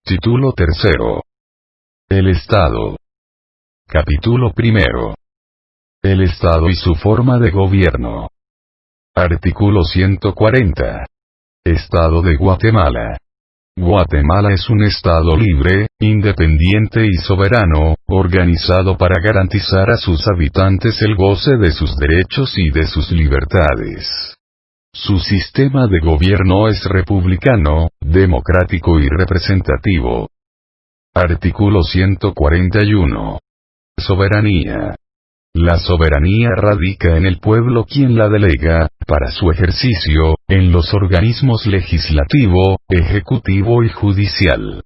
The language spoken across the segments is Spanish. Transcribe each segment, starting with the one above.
Título tercero. El Estado. Capítulo primero. El Estado y su forma de gobierno. Artículo 140. Estado de Guatemala. Guatemala es un Estado libre, independiente y soberano, organizado para garantizar a sus habitantes el goce de sus derechos y de sus libertades. Su sistema de gobierno es republicano, democrático y representativo. Artículo 141. Soberanía. La soberanía radica en el pueblo quien la delega, para su ejercicio, en los organismos legislativo, ejecutivo y judicial.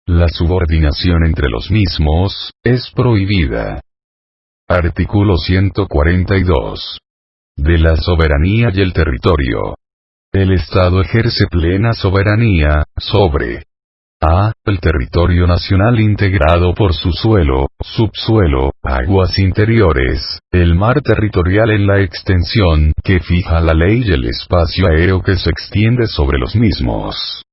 La subordinación entre los mismos, es prohibida. Artículo 142. De la soberanía y el territorio. El Estado ejerce plena soberanía, sobre a. El territorio nacional integrado por su suelo, subsuelo, aguas interiores, el mar territorial en la extensión que fija la ley y el espacio aéreo que se extiende sobre los mismos.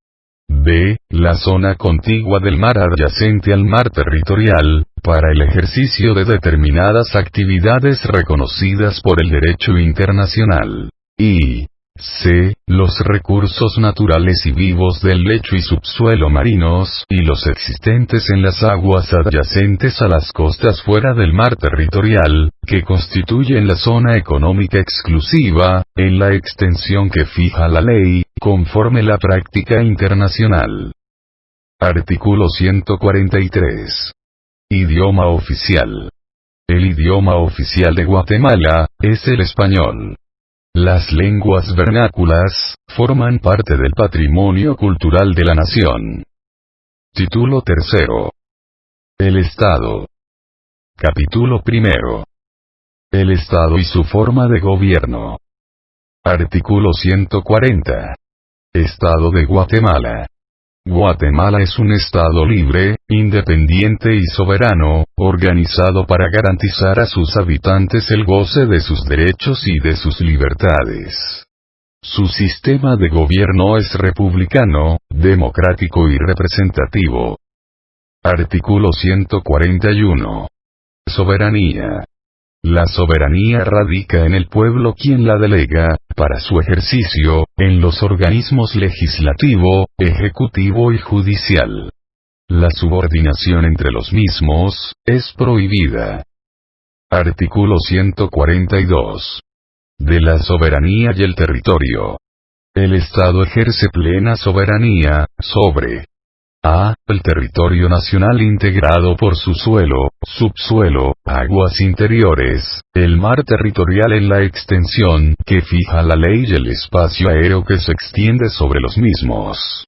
B. La zona contigua del mar adyacente al mar territorial, para el ejercicio de determinadas actividades reconocidas por el derecho internacional. Y C. Los recursos naturales y vivos del lecho y subsuelo marinos y los existentes en las aguas adyacentes a las costas fuera del mar territorial, que constituyen la zona económica exclusiva, en la extensión que fija la ley, conforme la práctica internacional. Artículo 143. Idioma oficial. El idioma oficial de Guatemala es el español. Las lenguas vernáculas forman parte del patrimonio cultural de la nación. Título tercero. El Estado. Capítulo primero. El Estado y su forma de gobierno. Artículo 140. Estado de Guatemala. Guatemala es un Estado libre, independiente y soberano, organizado para garantizar a sus habitantes el goce de sus derechos y de sus libertades. Su sistema de gobierno es republicano, democrático y representativo. Artículo 141. Soberanía. La soberanía radica en el pueblo quien la delega, para su ejercicio, en los organismos legislativo, ejecutivo y judicial. La subordinación entre los mismos, es prohibida. Artículo 142. De la soberanía y el territorio. El Estado ejerce plena soberanía, sobre a. El territorio nacional integrado por su suelo, subsuelo, aguas interiores, el mar territorial en la extensión que fija la ley y el espacio aéreo que se extiende sobre los mismos.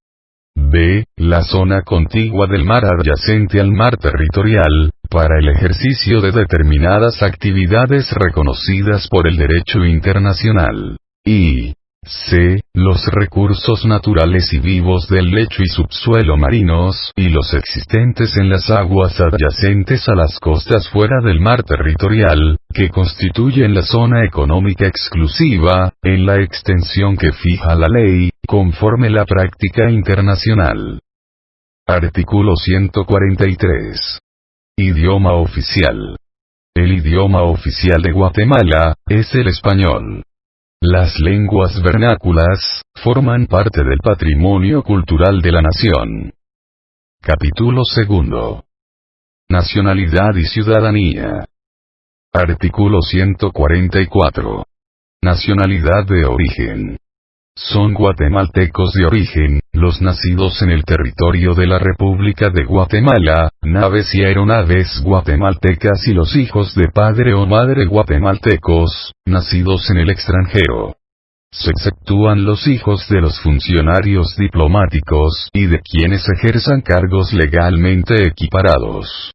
B. La zona contigua del mar adyacente al mar territorial, para el ejercicio de determinadas actividades reconocidas por el derecho internacional. Y C. Los recursos naturales y vivos del lecho y subsuelo marinos y los existentes en las aguas adyacentes a las costas fuera del mar territorial, que constituyen la zona económica exclusiva, en la extensión que fija la ley, conforme la práctica internacional. Artículo 143. Idioma oficial. El idioma oficial de Guatemala es el español. Las lenguas vernáculas forman parte del patrimonio cultural de la nación. Capítulo segundo. Nacionalidad y ciudadanía. Artículo 144. Nacionalidad de origen. Son guatemaltecos de origen, los nacidos en el territorio de la República de Guatemala, naves y aeronaves guatemaltecas y los hijos de padre o madre guatemaltecos, nacidos en el extranjero. Se exceptúan los hijos de los funcionarios diplomáticos y de quienes ejerzan cargos legalmente equiparados.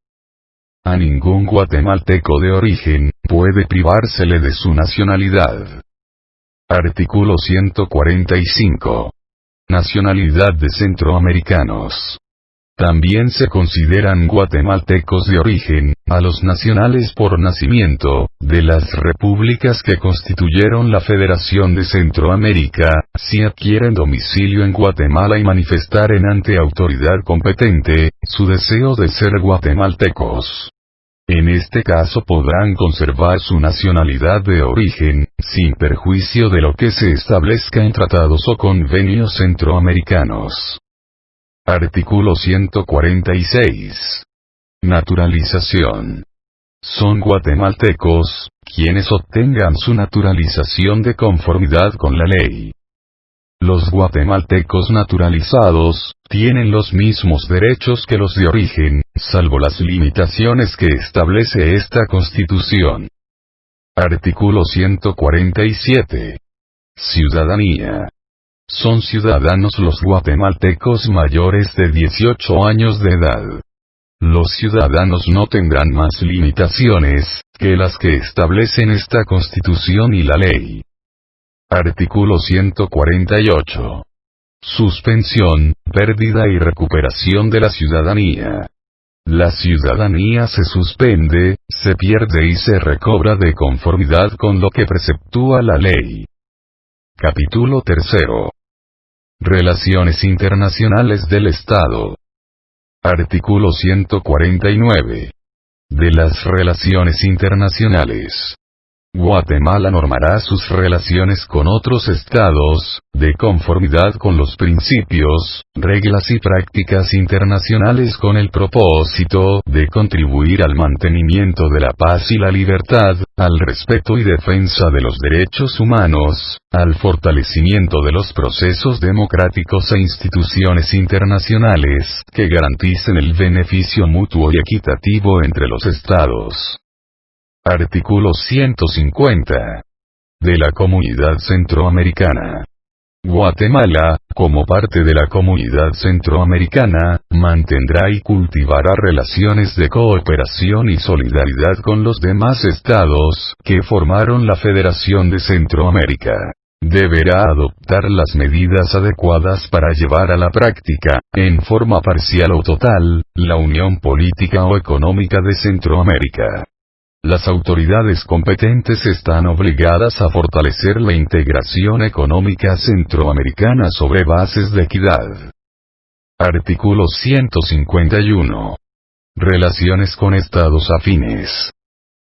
A ningún guatemalteco de origen puede privársele de su nacionalidad. Artículo 145. Nacionalidad de centroamericanos. También se consideran guatemaltecos de origen, a los nacionales por nacimiento, de las repúblicas que constituyeron la Federación de Centroamérica, si adquieren domicilio en Guatemala y manifestaren ante autoridad competente, su deseo de ser guatemaltecos. En este caso podrán conservar su nacionalidad de origen, sin perjuicio de lo que se establezca en tratados o convenios centroamericanos. Artículo 146. Naturalización. Son guatemaltecos, quienes obtengan su naturalización de conformidad con la ley. Los guatemaltecos naturalizados, tienen los mismos derechos que los de origen, salvo las limitaciones que establece esta Constitución. Artículo 147. Ciudadanía. Son ciudadanos los guatemaltecos mayores de 18 años de edad. Los ciudadanos no tendrán más limitaciones que las que establecen esta Constitución y la ley. Artículo 148. Suspensión, pérdida y recuperación de la ciudadanía. La ciudadanía se suspende, se pierde y se recobra de conformidad con lo que preceptúa la ley. Capítulo 3. Relaciones internacionales del Estado. Artículo 149. De las relaciones internacionales. Guatemala normará sus relaciones con otros estados, de conformidad con los principios, reglas y prácticas internacionales con el propósito de contribuir al mantenimiento de la paz y la libertad, al respeto y defensa de los derechos humanos, al fortalecimiento de los procesos democráticos e instituciones internacionales que garanticen el beneficio mutuo y equitativo entre los estados. Artículo 150. De la Comunidad Centroamericana. Guatemala, como parte de la Comunidad Centroamericana, mantendrá y cultivará relaciones de cooperación y solidaridad con los demás estados que formaron la Federación de Centroamérica. Deberá adoptar las medidas adecuadas para llevar a la práctica, en forma parcial o total, la unión política o económica de Centroamérica. Las autoridades competentes están obligadas a fortalecer la integración económica centroamericana sobre bases de equidad. Artículo 151. Relaciones con estados afines.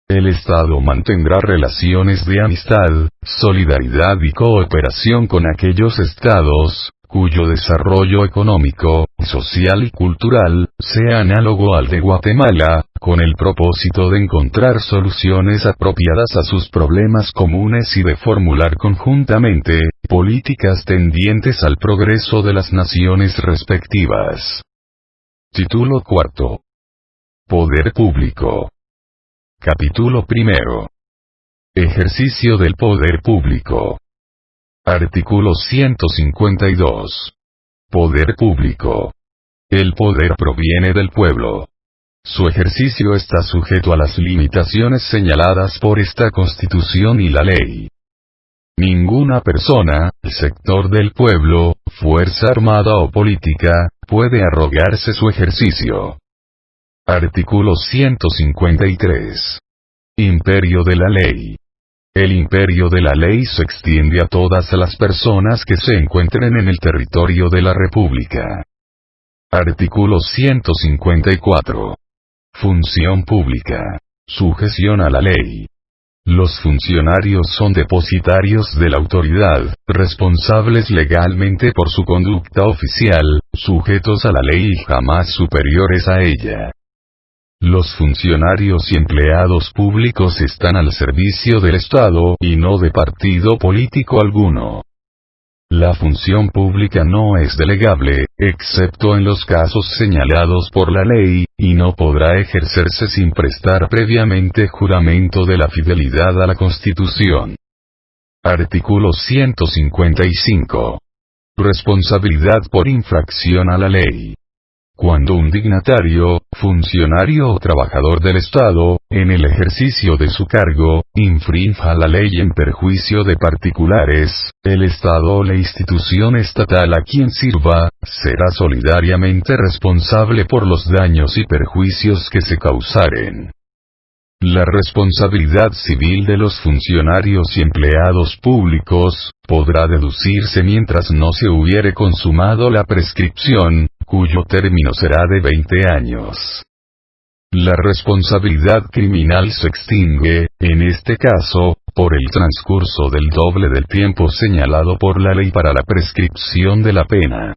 El Estado mantendrá relaciones de amistad, solidaridad y cooperación con aquellos estados, cuyo desarrollo económico, social y cultural, sea análogo al de Guatemala, con el propósito de encontrar soluciones apropiadas a sus problemas comunes y de formular conjuntamente, políticas tendientes al progreso de las naciones respectivas. Título 4. Poder público. Capítulo 1. Ejercicio del poder público. Artículo 152. Poder público. El poder proviene del pueblo. Su ejercicio está sujeto a las limitaciones señaladas por esta Constitución y la ley. Ninguna persona, sector del pueblo, fuerza armada o política, puede arrogarse su ejercicio. Artículo 153. Imperio de la ley. El imperio de la ley se extiende a todas las personas que se encuentren en el territorio de la República. Artículo 154. Función pública. Sujeción a la ley. Los funcionarios son depositarios de la autoridad, responsables legalmente por su conducta oficial, sujetos a la ley y jamás superiores a ella. Los funcionarios y empleados públicos están al servicio del Estado y no de partido político alguno. La función pública no es delegable, excepto en los casos señalados por la ley, y no podrá ejercerse sin prestar previamente juramento de la fidelidad a la Constitución. Artículo 155. Responsabilidad por infracción a la ley. Cuando un dignatario, funcionario o trabajador del Estado, en el ejercicio de su cargo, infrinja la ley en perjuicio de particulares, el Estado o la institución estatal a quien sirva, será solidariamente responsable por los daños y perjuicios que se causaren. La responsabilidad civil de los funcionarios y empleados públicos, podrá deducirse mientras no se hubiere consumado la prescripción, cuyo término será de 20 años. La responsabilidad criminal se extingue, en este caso, por el transcurso del doble del tiempo señalado por la ley para la prescripción de la pena.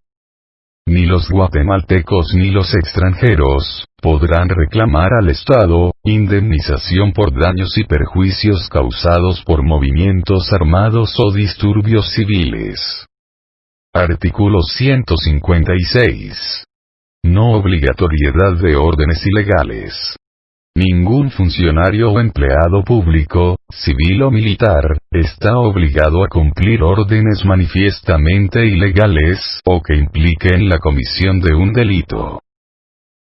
Ni los guatemaltecos ni los extranjeros podrán reclamar al Estado indemnización por daños y perjuicios causados por movimientos armados o disturbios civiles. Artículo 156. No obligatoriedad de órdenes ilegales. Ningún funcionario o empleado público, civil o militar, está obligado a cumplir órdenes manifiestamente ilegales o que impliquen la comisión de un delito.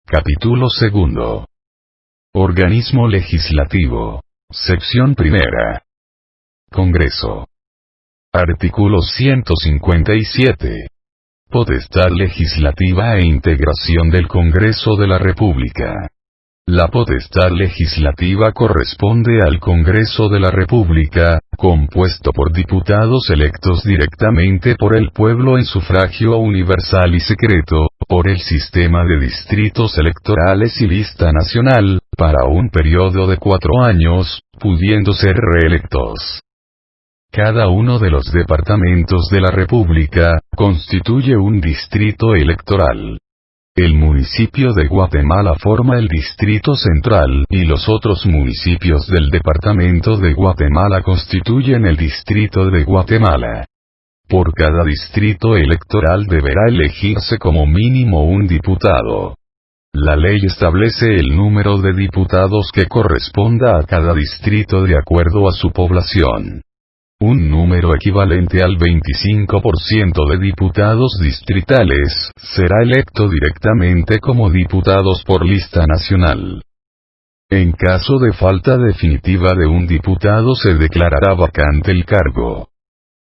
Capítulo 2. Organismo legislativo. Sección 1. Congreso. Artículo 157. Potestad legislativa e integración del Congreso de la República. La potestad legislativa corresponde al Congreso de la República, compuesto por diputados electos directamente por el pueblo en sufragio universal y secreto, por el sistema de distritos electorales y lista nacional, para un periodo de 4 años, pudiendo ser reelectos. Cada uno de los departamentos de la República constituye un distrito electoral. El municipio de Guatemala forma el distrito central y los otros municipios del departamento de Guatemala constituyen el distrito de Guatemala. Por cada distrito electoral deberá elegirse como mínimo un diputado. La ley establece el número de diputados que corresponda a cada distrito de acuerdo a su población. Un número equivalente al 25% de diputados distritales será electo directamente como diputados por lista nacional. En caso de falta definitiva de un diputado se declarará vacante el cargo.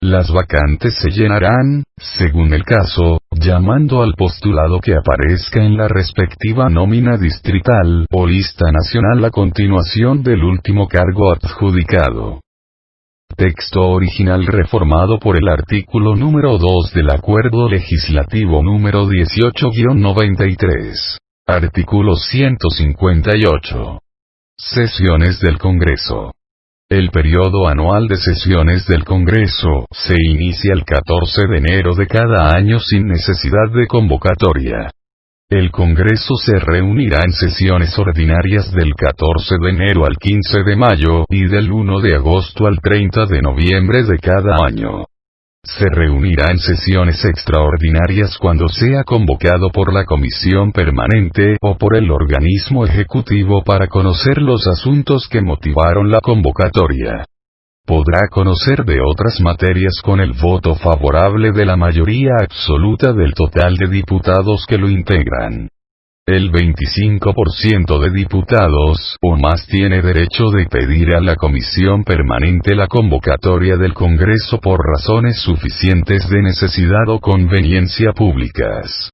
Las vacantes se llenarán, según el caso, llamando al postulado que aparezca en la respectiva nómina distrital o lista nacional a continuación del último cargo adjudicado. Texto original reformado por el artículo número 2 del Acuerdo Legislativo número 18-93. Artículo 158. Sesiones del Congreso. El periodo anual de sesiones del Congreso se inicia el 14 de enero de cada año sin necesidad de convocatoria. El Congreso se reunirá en sesiones ordinarias del 14 de enero al 15 de mayo y del 1 de agosto al 30 de noviembre de cada año. Se reunirá en sesiones extraordinarias cuando sea convocado por la Comisión Permanente o por el organismo ejecutivo para conocer los asuntos que motivaron la convocatoria. Podrá conocer de otras materias con el voto favorable de la mayoría absoluta del total de diputados que lo integran. El 25% de diputados o más tiene derecho de pedir a la Comisión Permanente la convocatoria del Congreso por razones suficientes de necesidad o conveniencia públicas.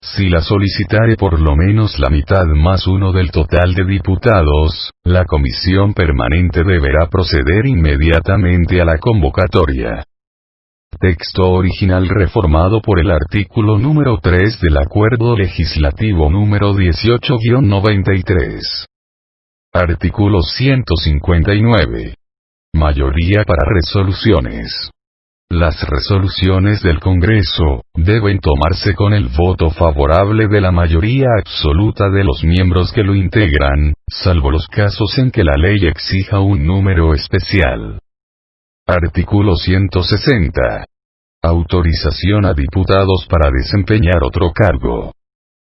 Si la solicitare por lo menos la mitad más uno del total de diputados, la Comisión Permanente deberá proceder inmediatamente a la convocatoria. Texto original reformado por el artículo número 3 del Acuerdo Legislativo número 18-93. Artículo 159. Mayoría para resoluciones. Las resoluciones del Congreso deben tomarse con el voto favorable de la mayoría absoluta de los miembros que lo integran, salvo los casos en que la ley exija un número especial. Artículo 160. Autorización a diputados para desempeñar otro cargo.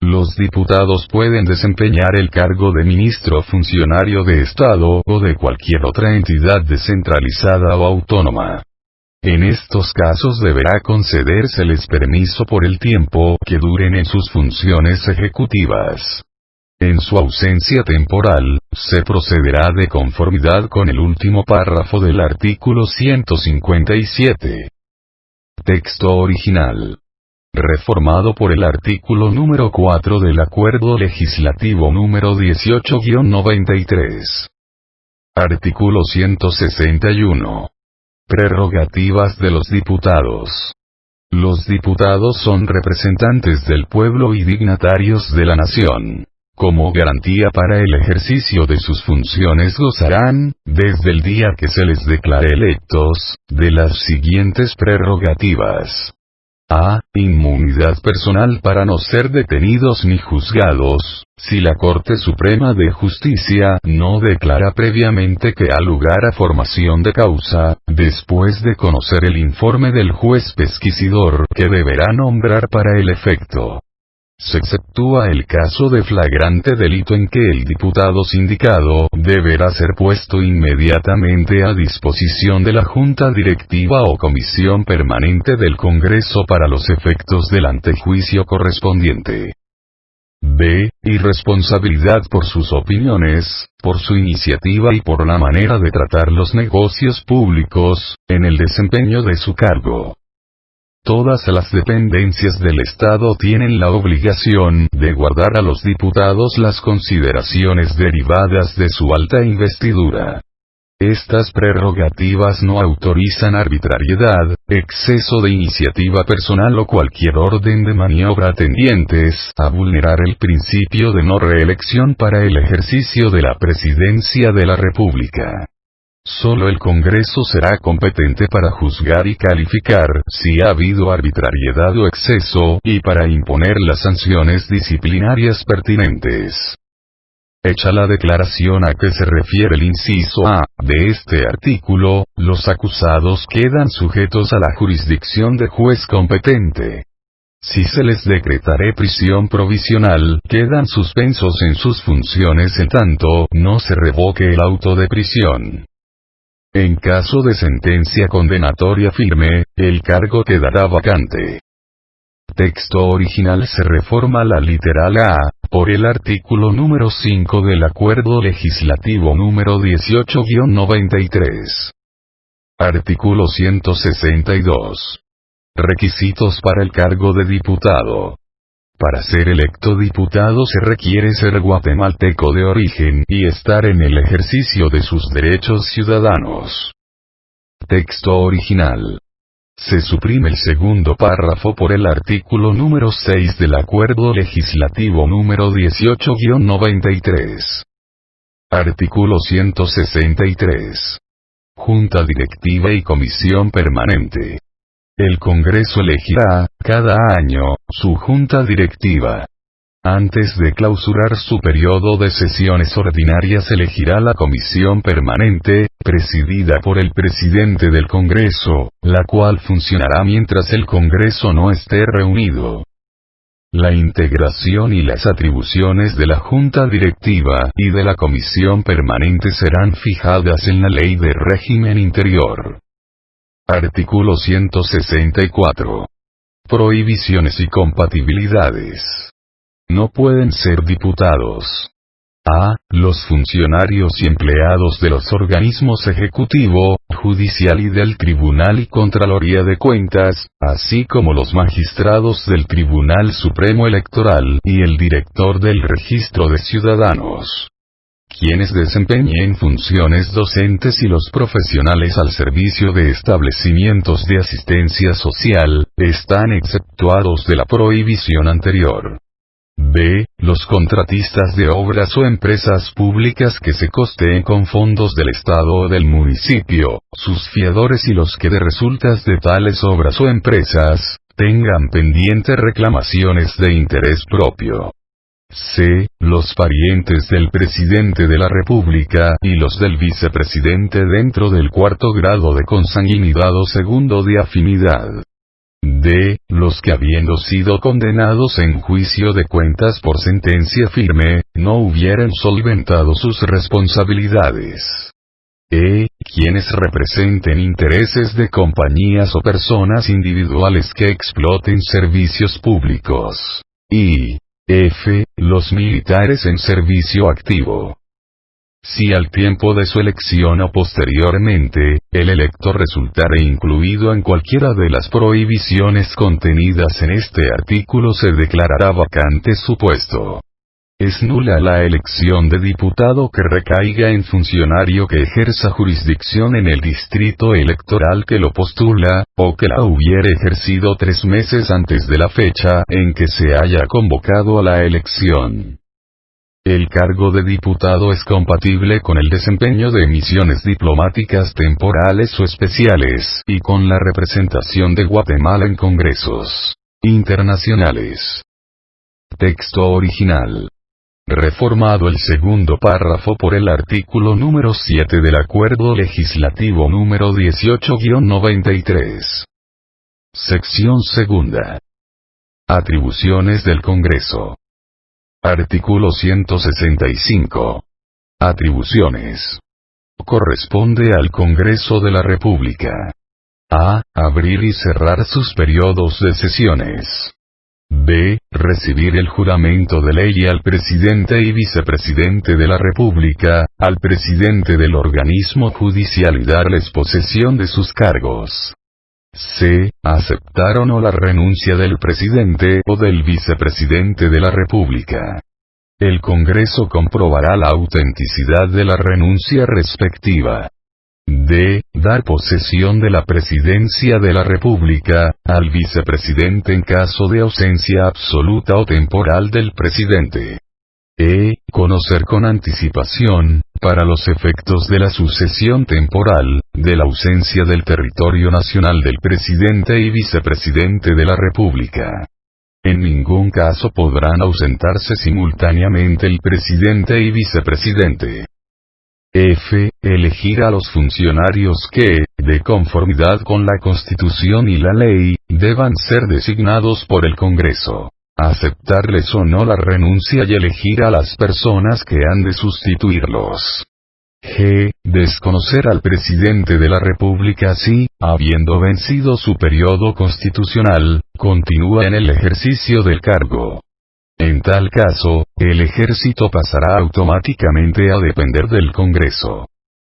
Los diputados pueden desempeñar el cargo de ministro funcionario de Estado o de cualquier otra entidad descentralizada o autónoma. En estos casos deberá concedérseles permiso por el tiempo que duren en sus funciones ejecutivas. En su ausencia temporal, se procederá de conformidad con el último párrafo del artículo 157. Texto original. Reformado por el artículo número 4 del Acuerdo Legislativo número 18-93. Artículo 161. Prerrogativas de los diputados. Los diputados son representantes del pueblo y dignatarios de la nación. Como garantía para el ejercicio de sus funciones gozarán, desde el día que se les declare electos, de las siguientes prerrogativas. A. Inmunidad personal para no ser detenidos ni juzgados, si la Corte Suprema de Justicia no declara previamente que ha lugar a formación de causa, después de conocer el informe del juez pesquisidor que deberá nombrar para el efecto. Se exceptúa el caso de flagrante delito en que el diputado sindicado deberá ser puesto inmediatamente a disposición de la Junta Directiva o Comisión Permanente del Congreso para los efectos del antejuicio correspondiente. B. Irresponsabilidad por sus opiniones, por su iniciativa y por la manera de tratar los negocios públicos, en el desempeño de su cargo. Todas las dependencias del Estado tienen la obligación de guardar a los diputados las consideraciones derivadas de su alta investidura. Estas prerrogativas no autorizan arbitrariedad, exceso de iniciativa personal o cualquier orden de maniobra tendientes a vulnerar el principio de no reelección para el ejercicio de la presidencia de la República. Solo el Congreso será competente para juzgar y calificar si ha habido arbitrariedad o exceso, y para imponer las sanciones disciplinarias pertinentes. Hecha la declaración a que se refiere el inciso A de este artículo, los acusados quedan sujetos a la jurisdicción de juez competente. Si se les decretare prisión provisional, quedan suspensos en sus funciones en tanto no se revoque el auto de prisión. En caso de sentencia condenatoria firme, el cargo quedará vacante. Texto original. Se reforma la literal A, por el artículo número 5 del Acuerdo Legislativo número 18-93. Artículo 162. Requisitos para el cargo de diputado. Para ser electo diputado se requiere ser guatemalteco de origen y estar en el ejercicio de sus derechos ciudadanos. Texto original. Se suprime el segundo párrafo por el artículo número 6 del Acuerdo Legislativo número 18-93. Artículo 163. Junta Directiva y Comisión Permanente. El Congreso elegirá, cada año, su Junta Directiva. Antes de clausurar su periodo de sesiones ordinarias elegirá la Comisión Permanente, presidida por el Presidente del Congreso, la cual funcionará mientras el Congreso no esté reunido. La integración y las atribuciones de la Junta Directiva y de la Comisión Permanente serán fijadas en la Ley de Régimen Interior. Artículo 164. Prohibiciones y compatibilidades. No pueden ser diputados. A. Los funcionarios y empleados de los organismos ejecutivo, judicial y del Tribunal y Contraloría de Cuentas, así como los magistrados del Tribunal Supremo Electoral y el director del Registro de Ciudadanos. Quienes desempeñen funciones docentes y los profesionales al servicio de establecimientos de asistencia social, están exceptuados de la prohibición anterior. B. Los contratistas de obras o empresas públicas que se costeen con fondos del Estado o del municipio, sus fiadores y los que de resultas de tales obras o empresas, tengan pendiente reclamaciones de interés propio. C. Los parientes del presidente de la República y los del vicepresidente dentro del cuarto grado de consanguinidad o segundo de afinidad. D. Los que habiendo sido condenados en juicio de cuentas por sentencia firme, no hubieren solventado sus responsabilidades. Quienes representen intereses de compañías o personas individuales que exploten servicios públicos. Y F. Los militares en servicio activo. Si al tiempo de su elección o posteriormente, el elector resultare incluido en cualquiera de las prohibiciones contenidas en este artículo, se declarará vacante su puesto. Es nula la elección de diputado que recaiga en funcionario que ejerza jurisdicción en el distrito electoral que lo postula, o que la hubiere ejercido 3 meses antes de la fecha en que se haya convocado a la elección. El cargo de diputado es compatible con el desempeño de misiones diplomáticas temporales o especiales y con la representación de Guatemala en congresos internacionales. Texto original. Reformado el segundo párrafo por el artículo número 7 del Acuerdo Legislativo número 18-93. Sección segunda. Atribuciones del Congreso. Artículo 165. Atribuciones. Corresponde al Congreso de la República. A. Abrir y cerrar sus periodos de sesiones. B. Recibir el juramento de ley al presidente y vicepresidente de la República, al presidente del organismo judicial y darles posesión de sus cargos. C. Aceptar o no la renuncia del presidente o del vicepresidente de la República. El Congreso comprobará la autenticidad de la renuncia respectiva. D. Dar posesión de la presidencia de la República al vicepresidente en caso de ausencia absoluta o temporal del presidente. E. Conocer con anticipación, para los efectos de la sucesión temporal, de la ausencia del territorio nacional del presidente y vicepresidente de la República. En ningún caso podrán ausentarse simultáneamente el presidente y vicepresidente. F. Elegir a los funcionarios que, de conformidad con la Constitución y la ley, deban ser designados por el Congreso. Aceptarles o no la renuncia y elegir a las personas que han de sustituirlos. G. Desconocer al presidente de la República si, habiendo vencido su periodo constitucional, continúa en el ejercicio del cargo. En tal caso, el ejército pasará automáticamente a depender del Congreso.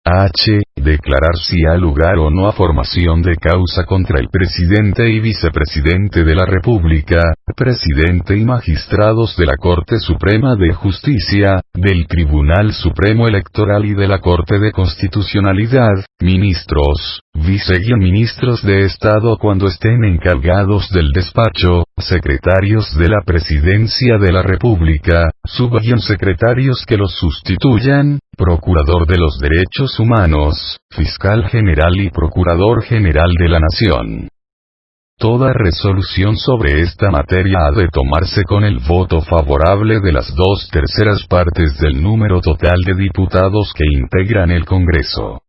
H. Declarar si ha lugar o no a formación de causa contra el presidente y vicepresidente de la República, presidente y magistrados de la Corte Suprema de Justicia, del Tribunal Supremo Electoral y de la Corte de Constitucionalidad, ministros, viceministros de Estado cuando estén encargados del despacho, secretarios de la Presidencia de la República, subsecretarios que los sustituyan, Procurador de los Derechos Humanos, Fiscal General y Procurador General de la Nación. Toda resolución sobre esta materia ha de tomarse con el voto favorable de las 2/3 partes del número total de diputados que integran el Congreso.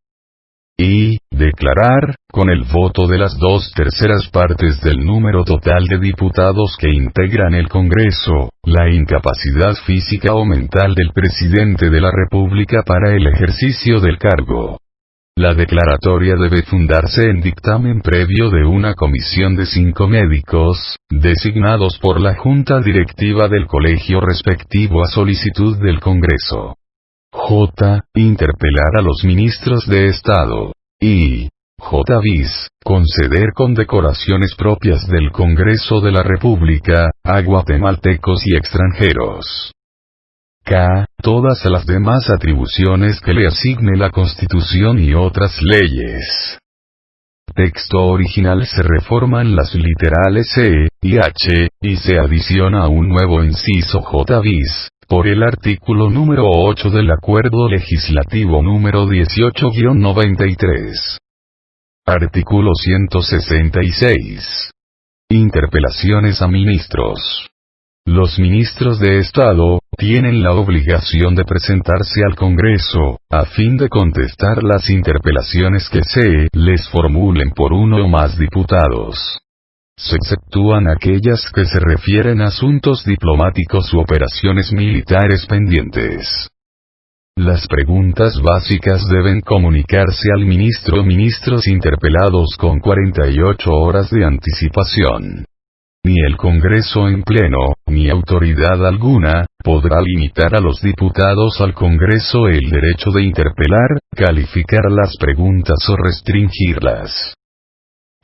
Y, declarar, con el voto de las 2/3 partes del número total de diputados que integran el Congreso, la incapacidad física o mental del presidente de la República para el ejercicio del cargo. La declaratoria debe fundarse en dictamen previo de una comisión de 5 médicos, designados por la Junta Directiva del colegio respectivo a solicitud del Congreso. J. Interpelar a los ministros de Estado. Y J. Bis. Conceder condecoraciones propias del Congreso de la República, a guatemaltecos y extranjeros. K. Todas las demás atribuciones que le asigne la Constitución y otras leyes. Texto original. Se reforman las literales E y H, y se adiciona un nuevo inciso J bis, por el artículo número 8 del Acuerdo Legislativo número 18-93. Artículo 166. Interpelaciones a ministros. Los ministros de Estado tienen la obligación de presentarse al Congreso, a fin de contestar las interpelaciones que se les formulen por uno o más diputados. Se exceptúan aquellas que se refieren a asuntos diplomáticos u operaciones militares pendientes. Las preguntas básicas deben comunicarse al ministro o ministros interpelados con 48 horas de anticipación. Ni el Congreso en pleno, ni autoridad alguna, podrá limitar a los diputados al Congreso el derecho de interpelar, calificar las preguntas o restringirlas.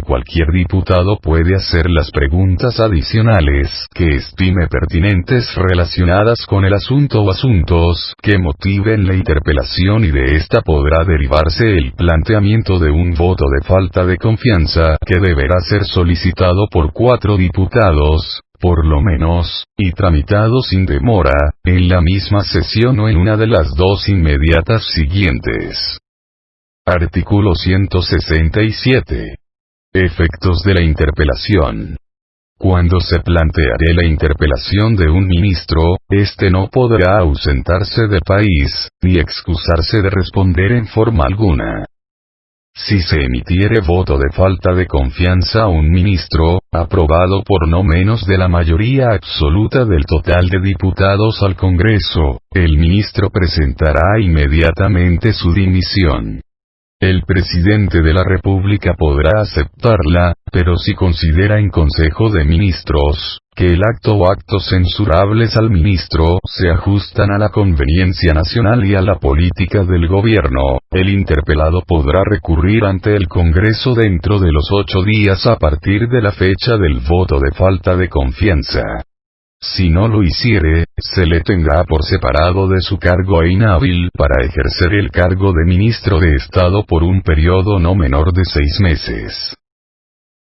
Cualquier diputado puede hacer las preguntas adicionales que estime pertinentes relacionadas con el asunto o asuntos que motiven la interpelación, y de esta podrá derivarse el planteamiento de un voto de falta de confianza que deberá ser solicitado por 4 diputados, por lo menos, y tramitado sin demora, en la misma sesión o en una de las 2 inmediatas siguientes. Artículo 167. Efectos de la interpelación. Cuando se planteare la interpelación de un ministro, éste no podrá ausentarse del país, ni excusarse de responder en forma alguna. Si se emitiere voto de falta de confianza a un ministro, aprobado por no menos de la mayoría absoluta del total de diputados al Congreso, el ministro presentará inmediatamente su dimisión. El presidente de la República podrá aceptarla, pero si considera en Consejo de Ministros que el acto o actos censurables al ministro se ajustan a la conveniencia nacional y a la política del gobierno, el interpelado podrá recurrir ante el Congreso dentro de los 8 días a partir de la fecha del voto de falta de confianza. Si no lo hiciere, se le tendrá por separado de su cargo e inhábil para ejercer el cargo de ministro de Estado por un periodo no menor de 6 meses.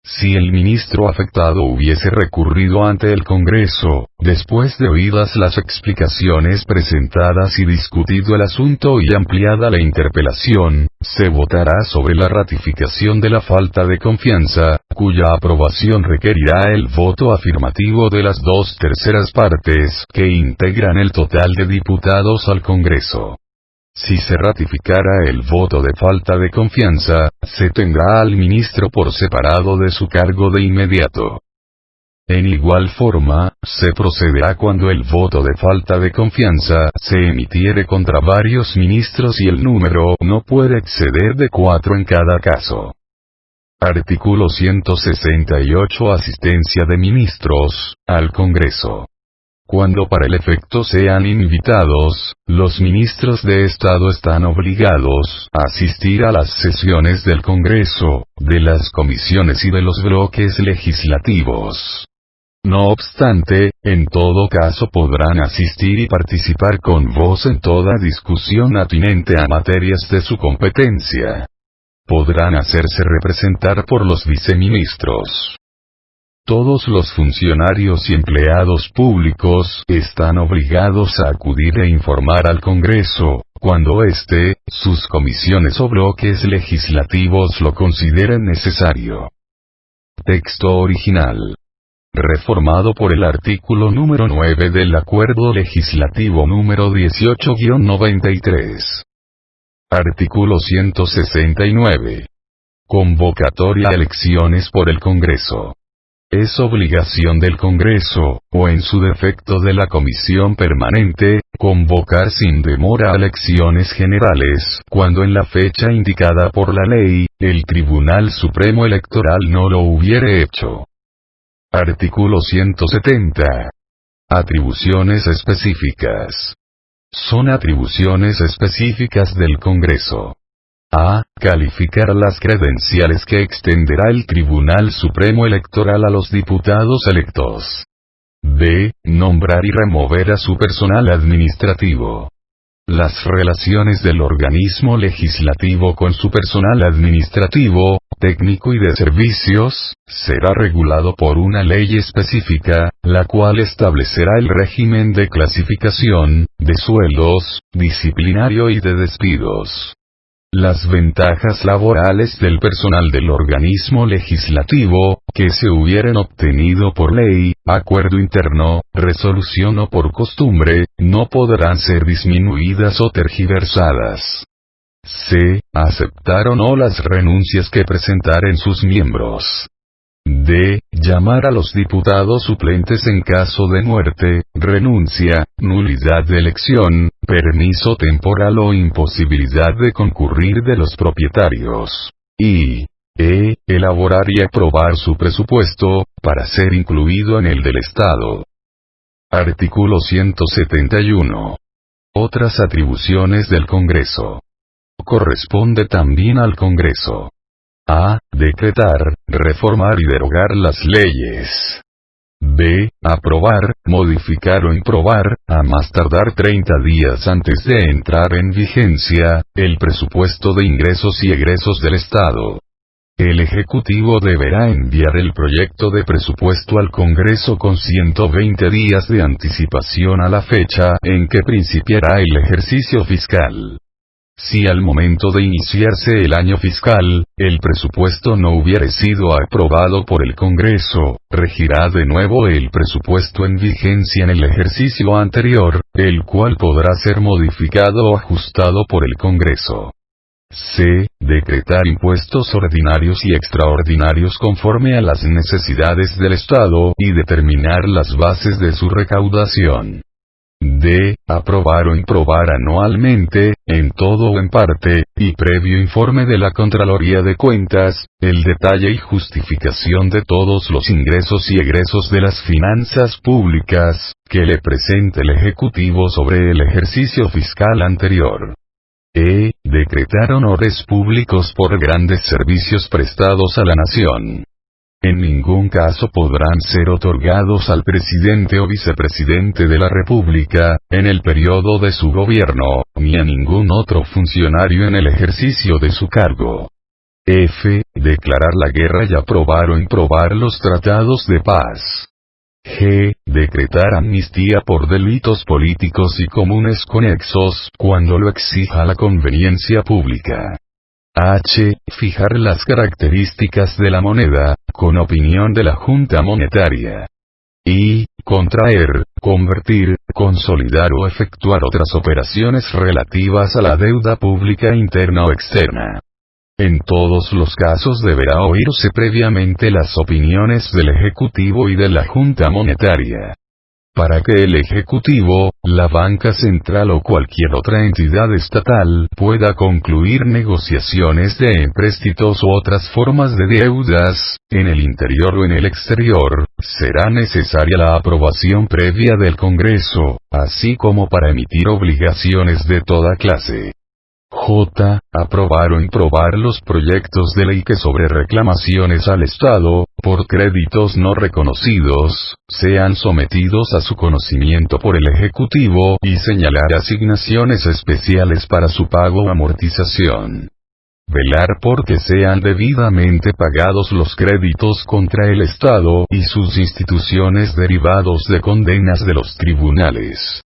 Si el ministro afectado hubiese recurrido ante el Congreso, después de oídas las explicaciones presentadas y discutido el asunto y ampliada la interpelación, se votará sobre la ratificación de la falta de confianza, cuya aprobación requerirá el voto afirmativo de las 2/3 partes que integran el total de diputados al Congreso. Si se ratificara el voto de falta de confianza, se tendrá al ministro por separado de su cargo de inmediato. En igual forma, se procederá cuando el voto de falta de confianza se emitiere contra varios ministros y el número no puede exceder de 4 en cada caso. Artículo 168. Asistencia de ministros al Congreso. Cuando para el efecto sean invitados, los ministros de Estado están obligados a asistir a las sesiones del Congreso, de las comisiones y de los bloques legislativos. No obstante, en todo caso podrán asistir y participar con voz en toda discusión atinente a materias de su competencia. Podrán hacerse representar por los viceministros. Todos los funcionarios y empleados públicos están obligados a acudir e informar al Congreso, cuando sus comisiones o bloques legislativos lo consideren necesario. Texto original. Reformado por el artículo número 9 del Acuerdo Legislativo número 18-93. Artículo 169. Convocatoria a elecciones por el Congreso. Es obligación del Congreso, o en su defecto de la Comisión Permanente, convocar sin demora a elecciones generales, cuando en la fecha indicada por la ley, el Tribunal Supremo Electoral no lo hubiere hecho. Artículo 170. Atribuciones específicas. Son atribuciones específicas del Congreso. A. Calificar las credenciales que extenderá el Tribunal Supremo Electoral a los diputados electos. B. Nombrar y remover a su personal administrativo. Las relaciones del organismo legislativo con su personal administrativo, técnico y de servicios, será regulado por una ley específica, la cual establecerá el régimen de clasificación, de sueldos, disciplinario y de despidos. Las ventajas laborales del personal del organismo legislativo, que se hubieren obtenido por ley, acuerdo interno, resolución o por costumbre, no podrán ser disminuidas o tergiversadas. C. Aceptar o no las renuncias que presentaren sus miembros. D. Llamar a los diputados suplentes en caso de muerte, renuncia, nulidad de elección, permiso temporal o imposibilidad de concurrir de los propietarios. Y elaborar y aprobar su presupuesto, para ser incluido en el del Estado. Artículo 171. Otras atribuciones del Congreso. Corresponde también al Congreso: a. Decretar, reformar y derogar las leyes. b. Aprobar, modificar o improbar, a más tardar 30 días antes de entrar en vigencia, el presupuesto de ingresos y egresos del Estado. El Ejecutivo deberá enviar el proyecto de presupuesto al Congreso con 120 días de anticipación a la fecha en que principiará el ejercicio fiscal. Si al momento de iniciarse el año fiscal, el presupuesto no hubiere sido aprobado por el Congreso, regirá de nuevo el presupuesto en vigencia en el ejercicio anterior, el cual podrá ser modificado o ajustado por el Congreso. c. Decretar impuestos ordinarios y extraordinarios conforme a las necesidades del Estado y determinar las bases de su recaudación. d. Aprobar o improbar anualmente, en todo o en parte, y previo informe de la Contraloría de Cuentas, el detalle y justificación de todos los ingresos y egresos de las finanzas públicas, que le presente el Ejecutivo sobre el ejercicio fiscal anterior. Decretar honores públicos por grandes servicios prestados a la nación. En ningún caso podrán ser otorgados al presidente o vicepresidente de la República, en el periodo de su gobierno, ni a ningún otro funcionario en el ejercicio de su cargo. f. Declarar la guerra y aprobar o improbar los tratados de paz. g. Decretar amnistía por delitos políticos y comunes conexos, cuando lo exija la conveniencia pública. h. Fijar las características de la moneda, con opinión de la Junta Monetaria. y contraer, convertir, consolidar o efectuar otras operaciones relativas a la deuda pública interna o externa. En todos los casos deberá oírse previamente las opiniones del Ejecutivo y de la Junta Monetaria. Para que el Ejecutivo, la banca central o cualquier otra entidad estatal pueda concluir negociaciones de empréstitos u otras formas de deudas, en el interior o en el exterior, será necesaria la aprobación previa del Congreso, así como para emitir obligaciones de toda clase. j. Aprobar o improbar los proyectos de ley que sobre reclamaciones al Estado, por créditos no reconocidos, sean sometidos a su conocimiento por el Ejecutivo y señalar asignaciones especiales para su pago o amortización. Velar por que sean debidamente pagados los créditos contra el Estado y sus instituciones derivados de condenas de los tribunales.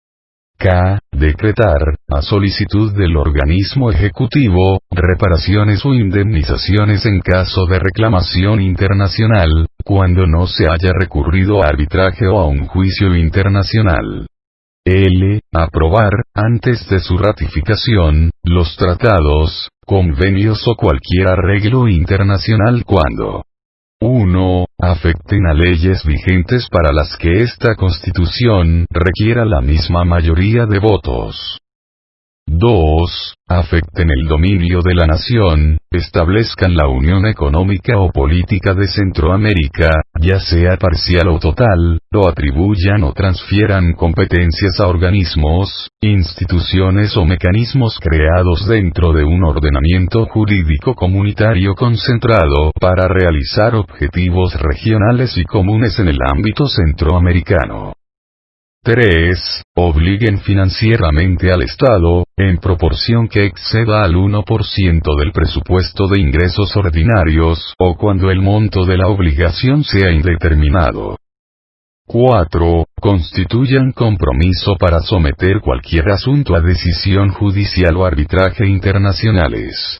k. Decretar, a solicitud del organismo ejecutivo, reparaciones o indemnizaciones en caso de reclamación internacional, cuando no se haya recurrido a arbitraje o a un juicio internacional. l. Aprobar, antes de su ratificación, los tratados, convenios o cualquier arreglo internacional cuando 1. Afecten a leyes vigentes para las que esta Constitución requiera la misma mayoría de votos. 2. Afecten el dominio de la nación, establezcan la unión económica o política de Centroamérica, ya sea parcial o total, o atribuyan o transfieran competencias a organismos, instituciones o mecanismos creados dentro de un ordenamiento jurídico comunitario concentrado para realizar objetivos regionales y comunes en el ámbito centroamericano. 3. Obliguen financieramente al Estado, en proporción que exceda al 1% del presupuesto de ingresos ordinarios, o cuando el monto de la obligación sea indeterminado. 4. Constituyan compromiso para someter cualquier asunto a decisión judicial o arbitraje internacionales.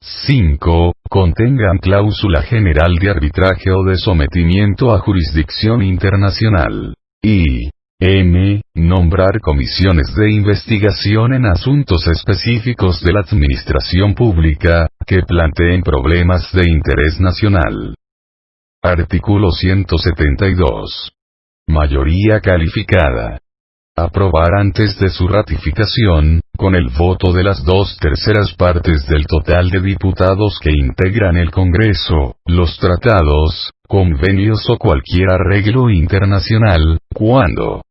5. Contengan cláusula general de arbitraje o de sometimiento a jurisdicción internacional. Y nombrar comisiones de investigación en asuntos específicos de la administración pública, que planteen problemas de interés nacional. Artículo 172. Mayoría calificada. Aprobar antes de su ratificación, con el voto de las 2/3 partes del total de diputados que integran el Congreso, los tratados, convenios o cualquier arreglo internacional, cuando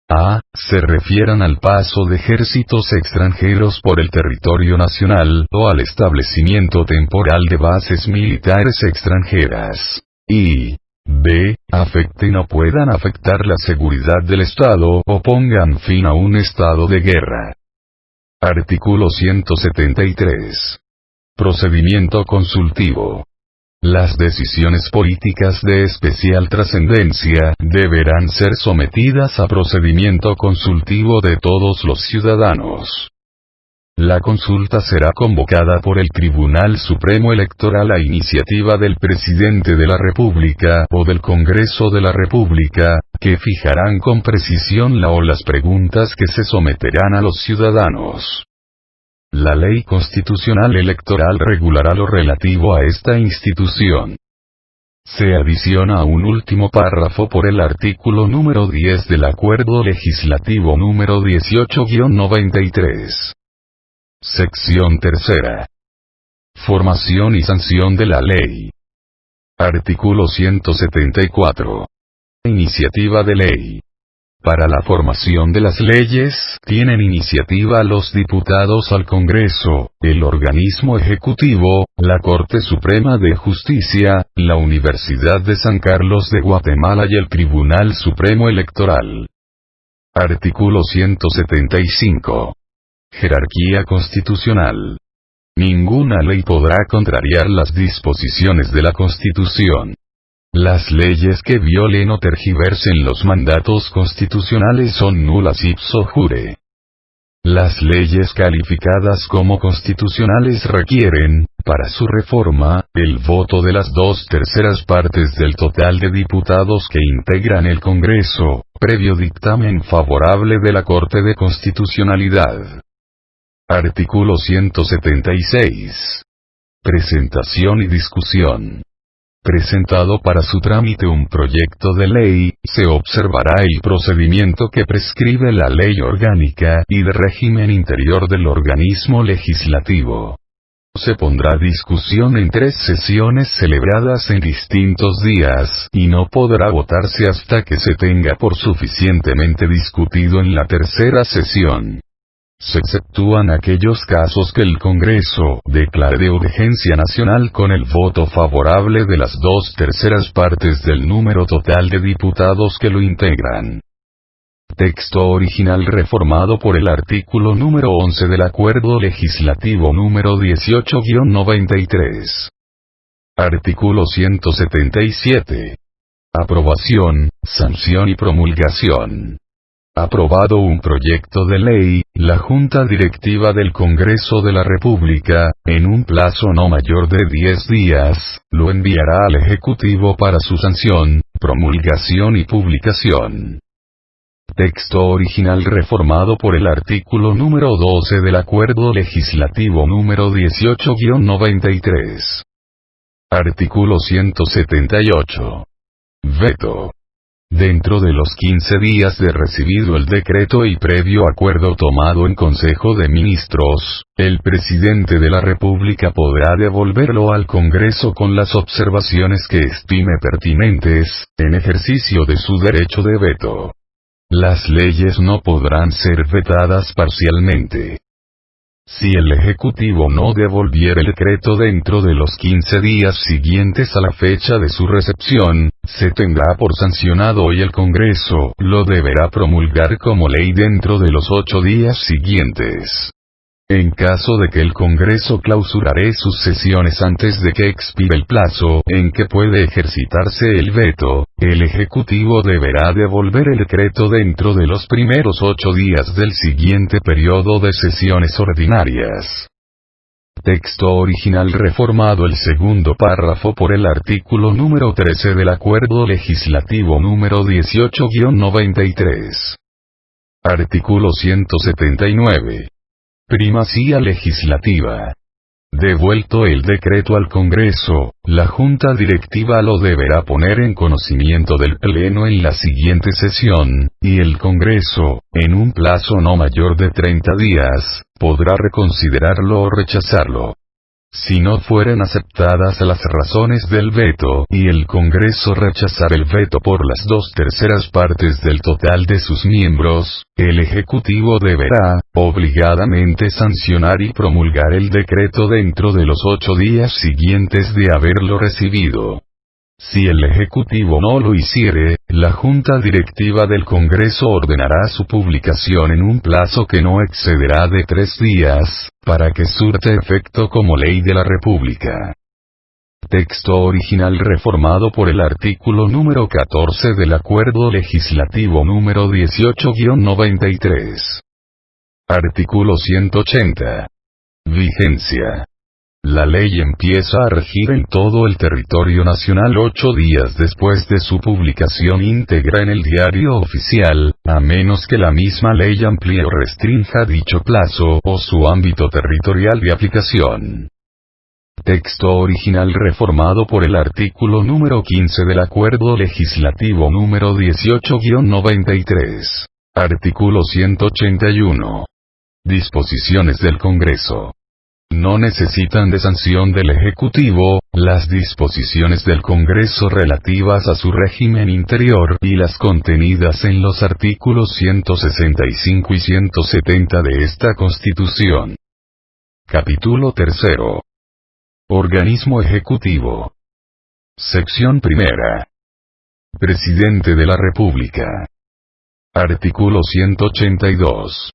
a. se refieran al paso de ejércitos extranjeros por el territorio nacional o al establecimiento temporal de bases militares extranjeras, y b. afecten o puedan afectar la seguridad del Estado o pongan fin a un estado de guerra. Artículo 173. Procedimiento consultivo. Las decisiones políticas de especial trascendencia deberán ser sometidas a procedimiento consultivo de todos los ciudadanos. La consulta será convocada por el Tribunal Supremo Electoral a iniciativa del Presidente de la República o del Congreso de la República, que fijarán con precisión la o las preguntas que se someterán a los ciudadanos. La Ley Constitucional Electoral regulará lo relativo a esta institución. Se adiciona un último párrafo por el artículo número 10 del Acuerdo Legislativo número 18-93. Sección tercera. Formación y sanción de la ley. Artículo 174. Iniciativa de ley. Para la formación de las leyes, tienen iniciativa los diputados al Congreso, el organismo ejecutivo, la Corte Suprema de Justicia, la Universidad de San Carlos de Guatemala y el Tribunal Supremo Electoral. Artículo 175. Jerarquía constitucional. Ninguna ley podrá contrariar las disposiciones de la Constitución. Las leyes que violen o tergiversen los mandatos constitucionales son nulas ipso jure. Las leyes calificadas como constitucionales requieren, para su reforma, el voto de las 2/3 partes del total de diputados que integran el Congreso, previo dictamen favorable de la Corte de Constitucionalidad. Artículo 176. Presentación y discusión. Presentado para su trámite un proyecto de ley, se observará el procedimiento que prescribe la ley orgánica y de régimen interior del organismo legislativo. Se pondrá a discusión en 3 sesiones celebradas en distintos días, y no podrá votarse hasta que se tenga por suficientemente discutido en la tercera sesión. Se exceptúan aquellos casos que el Congreso declare de urgencia nacional con el voto favorable de las 2/3 partes del número total de diputados que lo integran. Texto original reformado por el artículo número 11 del Acuerdo Legislativo número 18-93. Artículo 177. Aprobación, sanción y promulgación. Aprobado un proyecto de ley, la Junta Directiva del Congreso de la República, en un plazo no mayor de 10 días, lo enviará al Ejecutivo para su sanción, promulgación y publicación. Texto original reformado por el artículo número 12 del Acuerdo Legislativo número 18-93. Artículo 178. Veto. Dentro de los 15 días de recibido el decreto y previo acuerdo tomado en Consejo de Ministros, el Presidente de la República podrá devolverlo al Congreso con las observaciones que estime pertinentes, en ejercicio de su derecho de veto. Las leyes no podrán ser vetadas parcialmente. Si el Ejecutivo no devolviera el decreto dentro de los 15 días siguientes a la fecha de su recepción, se tendrá por sancionado y el Congreso lo deberá promulgar como ley dentro de los 8 días siguientes. En caso de que el Congreso clausurare sus sesiones antes de que expire el plazo en que puede ejercitarse el veto, el Ejecutivo deberá devolver el decreto dentro de los primeros 8 días del siguiente periodo de sesiones ordinarias. Texto original reformado el segundo párrafo por el artículo número 13 del Acuerdo Legislativo número 18-93. Artículo 179. Primacía legislativa. Devuelto el decreto al Congreso, la Junta Directiva lo deberá poner en conocimiento del Pleno en la siguiente sesión, y el Congreso, en un plazo no mayor de 30 días, podrá reconsiderarlo o rechazarlo. Si no fueren aceptadas las razones del veto y el Congreso rechazar el veto por las 2/3 partes del total de sus miembros, el Ejecutivo deberá, obligadamente sancionar y promulgar el decreto dentro de los 8 días siguientes de haberlo recibido. Si el Ejecutivo no lo hiciere, la Junta Directiva del Congreso ordenará su publicación en un plazo que no excederá de 3 días, para que surta efecto como ley de la República. Texto original reformado por el artículo número 14 del Acuerdo Legislativo número 18-93. Artículo 180. Vigencia. La ley empieza a regir en todo el territorio nacional 8 días después de su publicación íntegra en el Diario Oficial, a menos que la misma ley amplíe o restrinja dicho plazo o su ámbito territorial de aplicación. Texto original reformado por el artículo número 15 del Acuerdo Legislativo número 18-93. Artículo 181. Disposiciones del Congreso. No necesitan de sanción del Ejecutivo, las disposiciones del Congreso relativas a su régimen interior y las contenidas en los artículos 165 y 170 de esta Constitución. Capítulo 3. Organismo Ejecutivo. Sección 1. Presidente de la República. Artículo 182.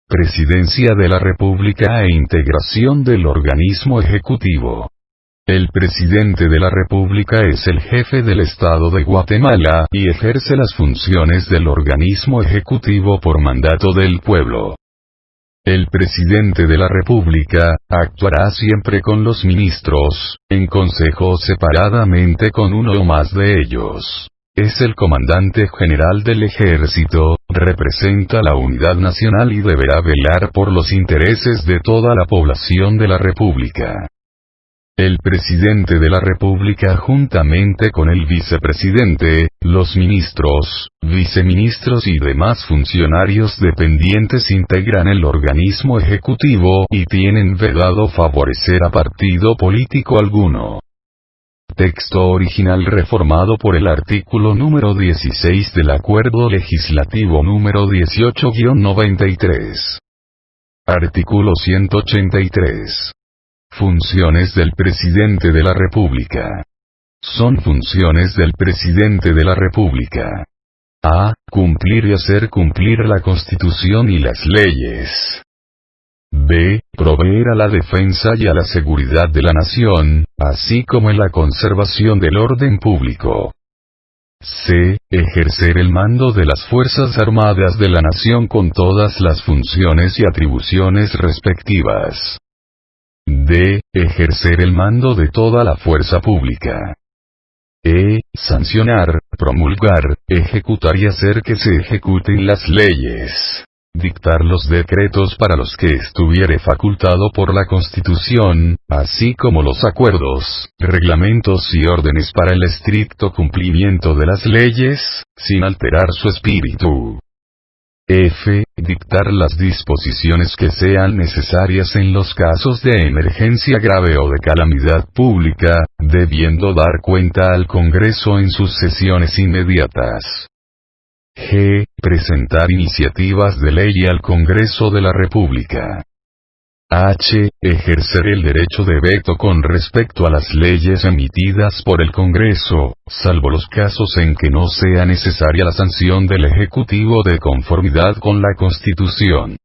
Presidencia de la República e integración del organismo ejecutivo. El presidente de la República es el jefe del Estado de Guatemala y ejerce las funciones del organismo ejecutivo por mandato del pueblo. El presidente de la República actuará siempre con los ministros, en consejo o separadamente con uno o más de ellos. Es el comandante general del ejército, representa la unidad nacional y deberá velar por los intereses de toda la población de la República. El presidente de la República juntamente con el vicepresidente, los ministros, viceministros y demás funcionarios dependientes integran el organismo ejecutivo y tienen vedado favorecer a partido político alguno. Texto original reformado por el artículo número 16 del Acuerdo Legislativo número 18-93. Artículo 183. Funciones del Presidente de la República. Son funciones del Presidente de la República. A. Cumplir y hacer cumplir la Constitución y las leyes. B. Proveer a la defensa y a la seguridad de la nación, así como en la conservación del orden público. C. Ejercer el mando de las Fuerzas Armadas de la nación con todas las funciones y atribuciones respectivas. D. Ejercer el mando de toda la fuerza pública. E. Sancionar, promulgar, ejecutar y hacer que se ejecuten las leyes. Dictar los decretos para los que estuviere facultado por la Constitución, así como los acuerdos, reglamentos y órdenes para el estricto cumplimiento de las leyes, sin alterar su espíritu. F. Dictar las disposiciones que sean necesarias en los casos de emergencia grave o de calamidad pública, debiendo dar cuenta al Congreso en sus sesiones inmediatas. G. Presentar iniciativas de ley al Congreso de la República. H. Ejercer el derecho de veto con respecto a las leyes emitidas por el Congreso, salvo los casos en que no sea necesaria la sanción del Ejecutivo de conformidad con la Constitución.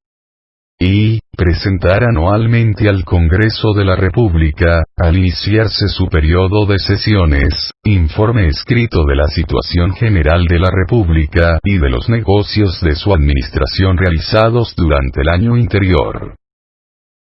Y. Presentar anualmente al Congreso de la República, al iniciarse su periodo de sesiones, informe escrito de la situación general de la República y de los negocios de su administración realizados durante el año interior.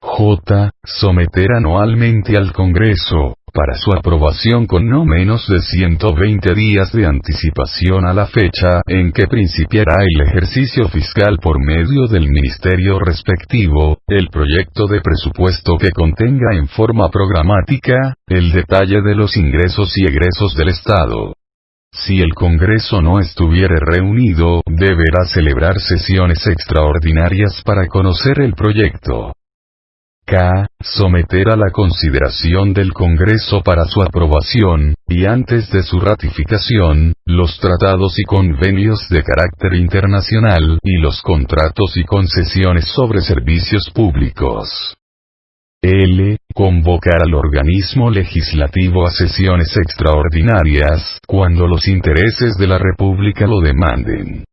J. Someter anualmente al Congreso, para su aprobación con no menos de 120 días de anticipación a la fecha en que principiará el ejercicio fiscal por medio del ministerio respectivo, el proyecto de presupuesto que contenga en forma programática, el detalle de los ingresos y egresos del Estado. Si el Congreso no estuviere reunido, deberá celebrar sesiones extraordinarias para conocer el proyecto. K. Someter a la consideración del Congreso para su aprobación, y antes de su ratificación, los tratados y convenios de carácter internacional y los contratos y concesiones sobre servicios públicos. L. Convocar al organismo legislativo a sesiones extraordinarias, cuando los intereses de la República lo demanden.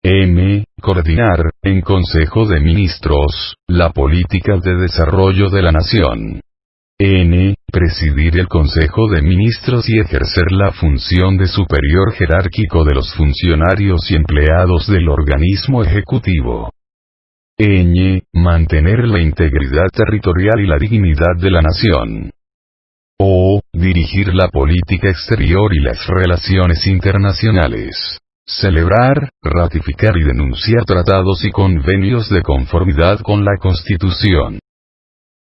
M. Coordinar, en Consejo de Ministros, la política de desarrollo de la nación. N. Presidir el Consejo de Ministros y ejercer la función de superior jerárquico de los funcionarios y empleados del organismo ejecutivo. Ñ. Mantener la integridad territorial y la dignidad de la nación. O. Dirigir la política exterior y las relaciones internacionales. Celebrar, ratificar y denunciar tratados y convenios de conformidad con la Constitución.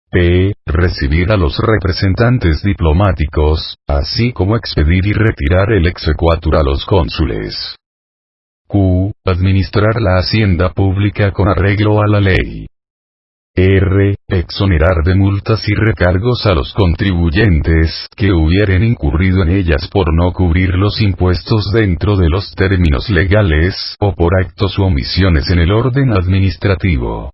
P. Recibir a los representantes diplomáticos, así como expedir y retirar el exequatur a los cónsules. Q. Administrar la hacienda pública con arreglo a la ley. R. Exonerar de multas y recargos a los contribuyentes que hubieren incurrido en ellas por no cubrir los impuestos dentro de los términos legales o por actos u omisiones en el orden administrativo.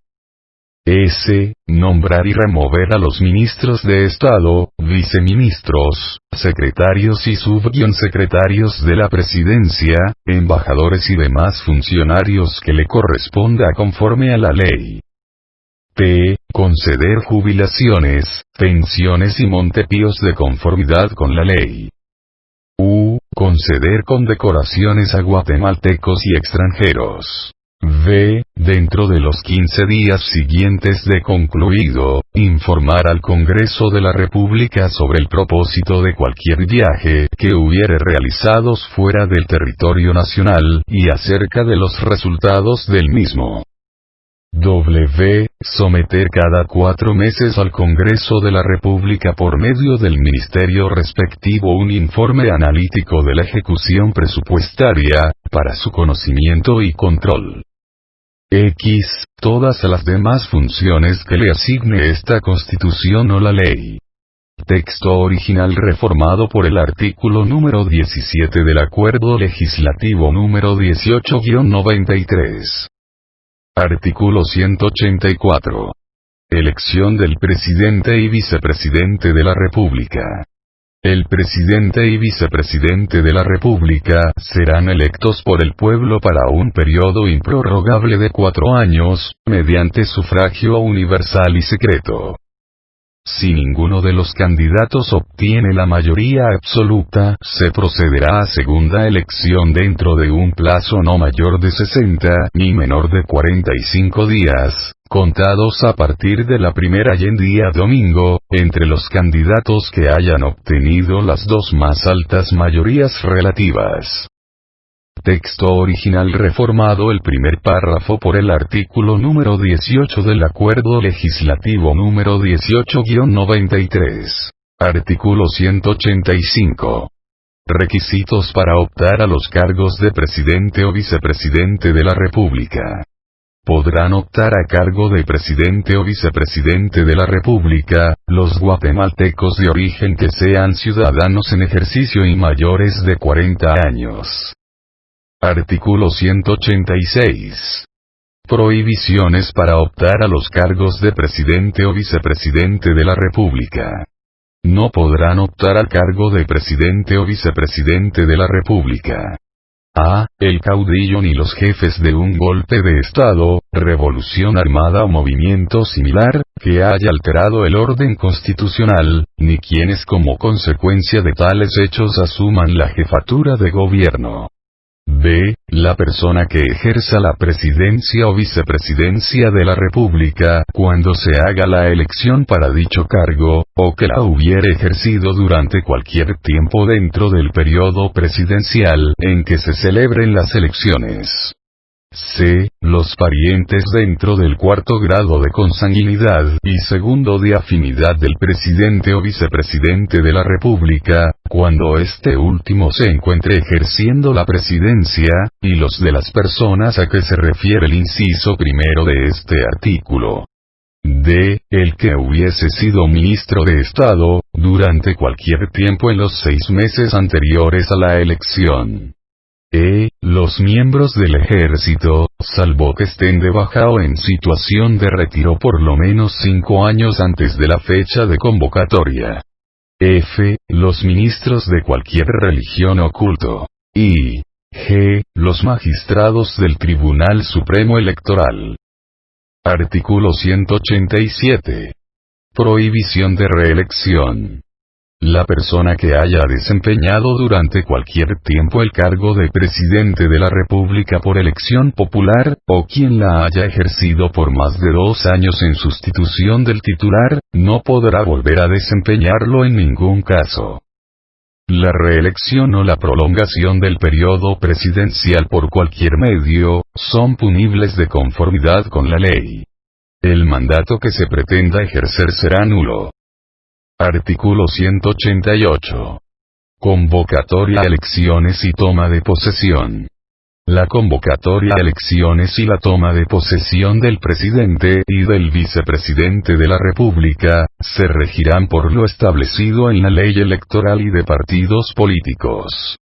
S. Nombrar y remover a los ministros de Estado, viceministros, secretarios y subsecretarios de la Presidencia, embajadores y demás funcionarios que le corresponda conforme a la ley. T. Conceder jubilaciones, pensiones y montepíos de conformidad con la ley. U. Conceder condecoraciones a guatemaltecos y extranjeros. V. Dentro de los 15 días siguientes de concluido, informar al Congreso de la República sobre el propósito de cualquier viaje que hubiere realizados fuera del territorio nacional y acerca de los resultados del mismo. W. Someter cada 4 meses al Congreso de la República por medio del ministerio respectivo un informe analítico de la ejecución presupuestaria, para su conocimiento y control. X. Todas las demás funciones que le asigne esta Constitución o la ley. Texto original reformado por el artículo número 17 del Acuerdo Legislativo número 18-93. Artículo 184. Elección del presidente y vicepresidente de la República. El presidente y vicepresidente de la República serán electos por el pueblo para un periodo improrrogable de 4 años, mediante sufragio universal y secreto. Si ninguno de los candidatos obtiene la mayoría absoluta, se procederá a segunda elección dentro de un plazo no mayor de 60 ni menor de 45 días, contados a partir de la primera y en día domingo, entre los candidatos que hayan obtenido las 2 más altas mayorías relativas. Texto original reformado el primer párrafo por el artículo número 18 del Acuerdo Legislativo número 18-93. Artículo 185. Requisitos para optar a los cargos de presidente o vicepresidente de la República. Podrán optar a cargo de presidente o vicepresidente de la República, los guatemaltecos de origen que sean ciudadanos en ejercicio y mayores de 40 años. Artículo 186. Prohibiciones para optar a los cargos de presidente o vicepresidente de la República. No podrán optar al cargo de presidente o vicepresidente de la República. A. El caudillo ni los jefes de un golpe de Estado, revolución armada o movimiento similar, que haya alterado el orden constitucional, ni quienes como consecuencia de tales hechos asuman la jefatura de gobierno. B. La persona que ejerza la presidencia o vicepresidencia de la República, cuando se haga la elección para dicho cargo, o que la hubiere ejercido durante cualquier tiempo dentro del periodo presidencial en que se celebren las elecciones. C. Los parientes dentro del cuarto grado de consanguinidad y segundo de afinidad del presidente o vicepresidente de la República, cuando este último se encuentre ejerciendo la presidencia, y los de las personas a que se refiere el inciso primero de este artículo. D. El que hubiese sido ministro de Estado, durante cualquier tiempo en los 6 meses anteriores a la elección. E. Los miembros del ejército, salvo que estén de baja o en situación de retiro por lo menos 5 años antes de la fecha de convocatoria. F. Los ministros de cualquier religión o culto. Y G. Los magistrados del Tribunal Supremo Electoral. Artículo 187. Prohibición de reelección. La persona que haya desempeñado durante cualquier tiempo el cargo de presidente de la República por elección popular, o quien la haya ejercido por más de 2 años en sustitución del titular, no podrá volver a desempeñarlo en ningún caso. La reelección o la prolongación del periodo presidencial por cualquier medio, son punibles de conformidad con la ley. El mandato que se pretenda ejercer será nulo. Artículo 188. Convocatoria a elecciones y toma de posesión. La convocatoria a elecciones y la toma de posesión del presidente y del vicepresidente de la República, se regirán por lo establecido en la ley electoral y de partidos políticos.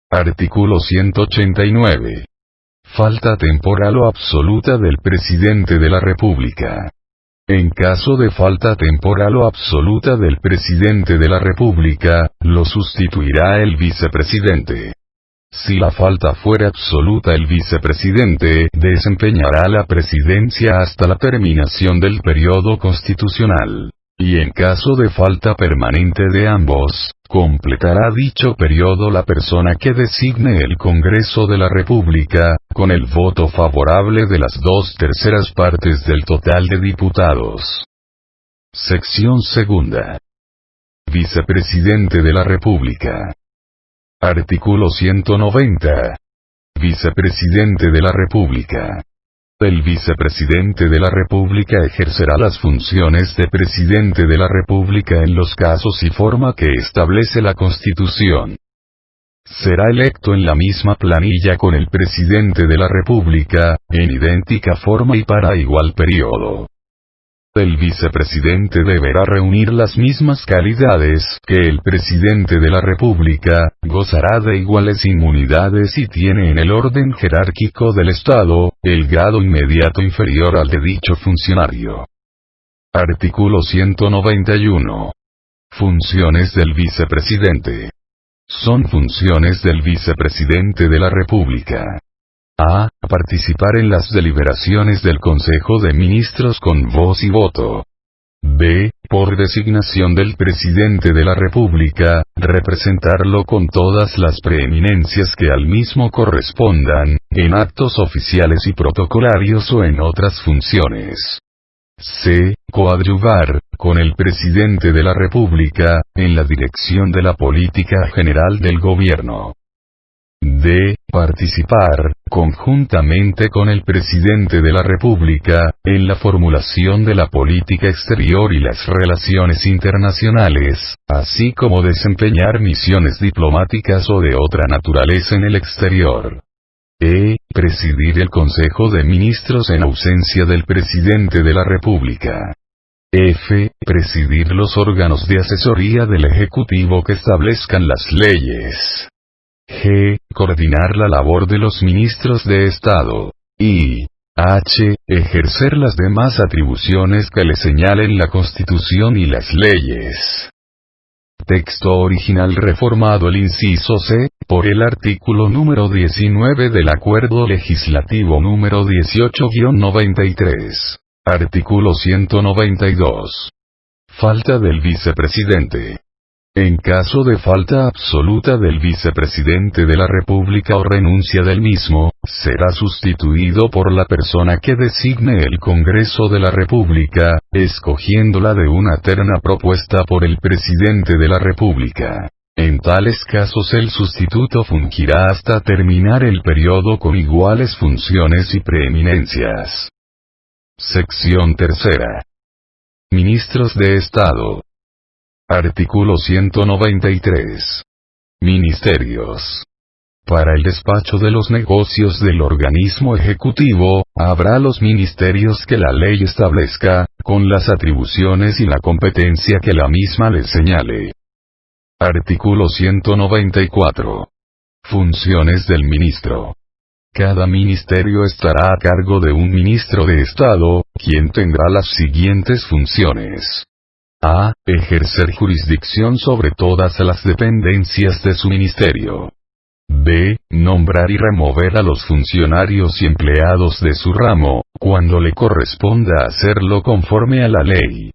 Artículo 189. Falta temporal o absoluta del presidente de la República. En caso de falta temporal o absoluta del presidente de la República, lo sustituirá el vicepresidente. Si la falta fuera absoluta, el vicepresidente desempeñará la presidencia hasta la terminación del periodo constitucional. Y en caso de falta permanente de ambos, completará dicho periodo la persona que designe el Congreso de la República, con el voto favorable de las 2/3 partes del total de diputados. Sección segunda. Vicepresidente de la República. Artículo 190. Vicepresidente de la República. El vicepresidente de la República ejercerá las funciones de presidente de la República en los casos y forma que establece la Constitución. Será electo en la misma planilla con el presidente de la República, en idéntica forma y para igual periodo. El vicepresidente deberá reunir las mismas calidades que el presidente de la República, gozará de iguales inmunidades y tiene en el orden jerárquico del Estado, el grado inmediato inferior al de dicho funcionario. Artículo 191. Funciones del vicepresidente. Son funciones del vicepresidente de la República. A. Participar en las deliberaciones del Consejo de Ministros con voz y voto. B. Por designación del presidente de la República, representarlo con todas las preeminencias que al mismo correspondan, en actos oficiales y protocolarios o en otras funciones. C. Coadyuvar, con el presidente de la República, en la dirección de la política general del gobierno. D. Participar, conjuntamente con el presidente de la República, en la formulación de la política exterior y las relaciones internacionales, así como desempeñar misiones diplomáticas o de otra naturaleza en el exterior. E. Presidir el Consejo de Ministros en ausencia del presidente de la República. F. Presidir los órganos de asesoría del Ejecutivo que establezcan las leyes. G. Coordinar la labor de los ministros de Estado. Y H. Ejercer las demás atribuciones que le señalen la Constitución y las leyes. Texto original reformado el inciso C, por el artículo número 19 del Acuerdo Legislativo número 18-93. Artículo 192. Falta del vicepresidente. En caso de falta absoluta del vicepresidente de la República o renuncia del mismo, será sustituido por la persona que designe el Congreso de la República, escogiéndola de una terna propuesta por el presidente de la República. En tales casos el sustituto fungirá hasta terminar el periodo con iguales funciones y preeminencias. Sección tercera. Ministros de Estado. Artículo 193. Ministerios. Para el despacho de los negocios del organismo ejecutivo, habrá los ministerios que la ley establezca, con las atribuciones y la competencia que la misma les señale. Artículo 194. Funciones del ministro. Cada ministerio estará a cargo de un ministro de Estado, quien tendrá las siguientes funciones. A. Ejercer jurisdicción sobre todas las dependencias de su ministerio. B. Nombrar y remover a los funcionarios y empleados de su ramo, cuando le corresponda hacerlo conforme a la ley.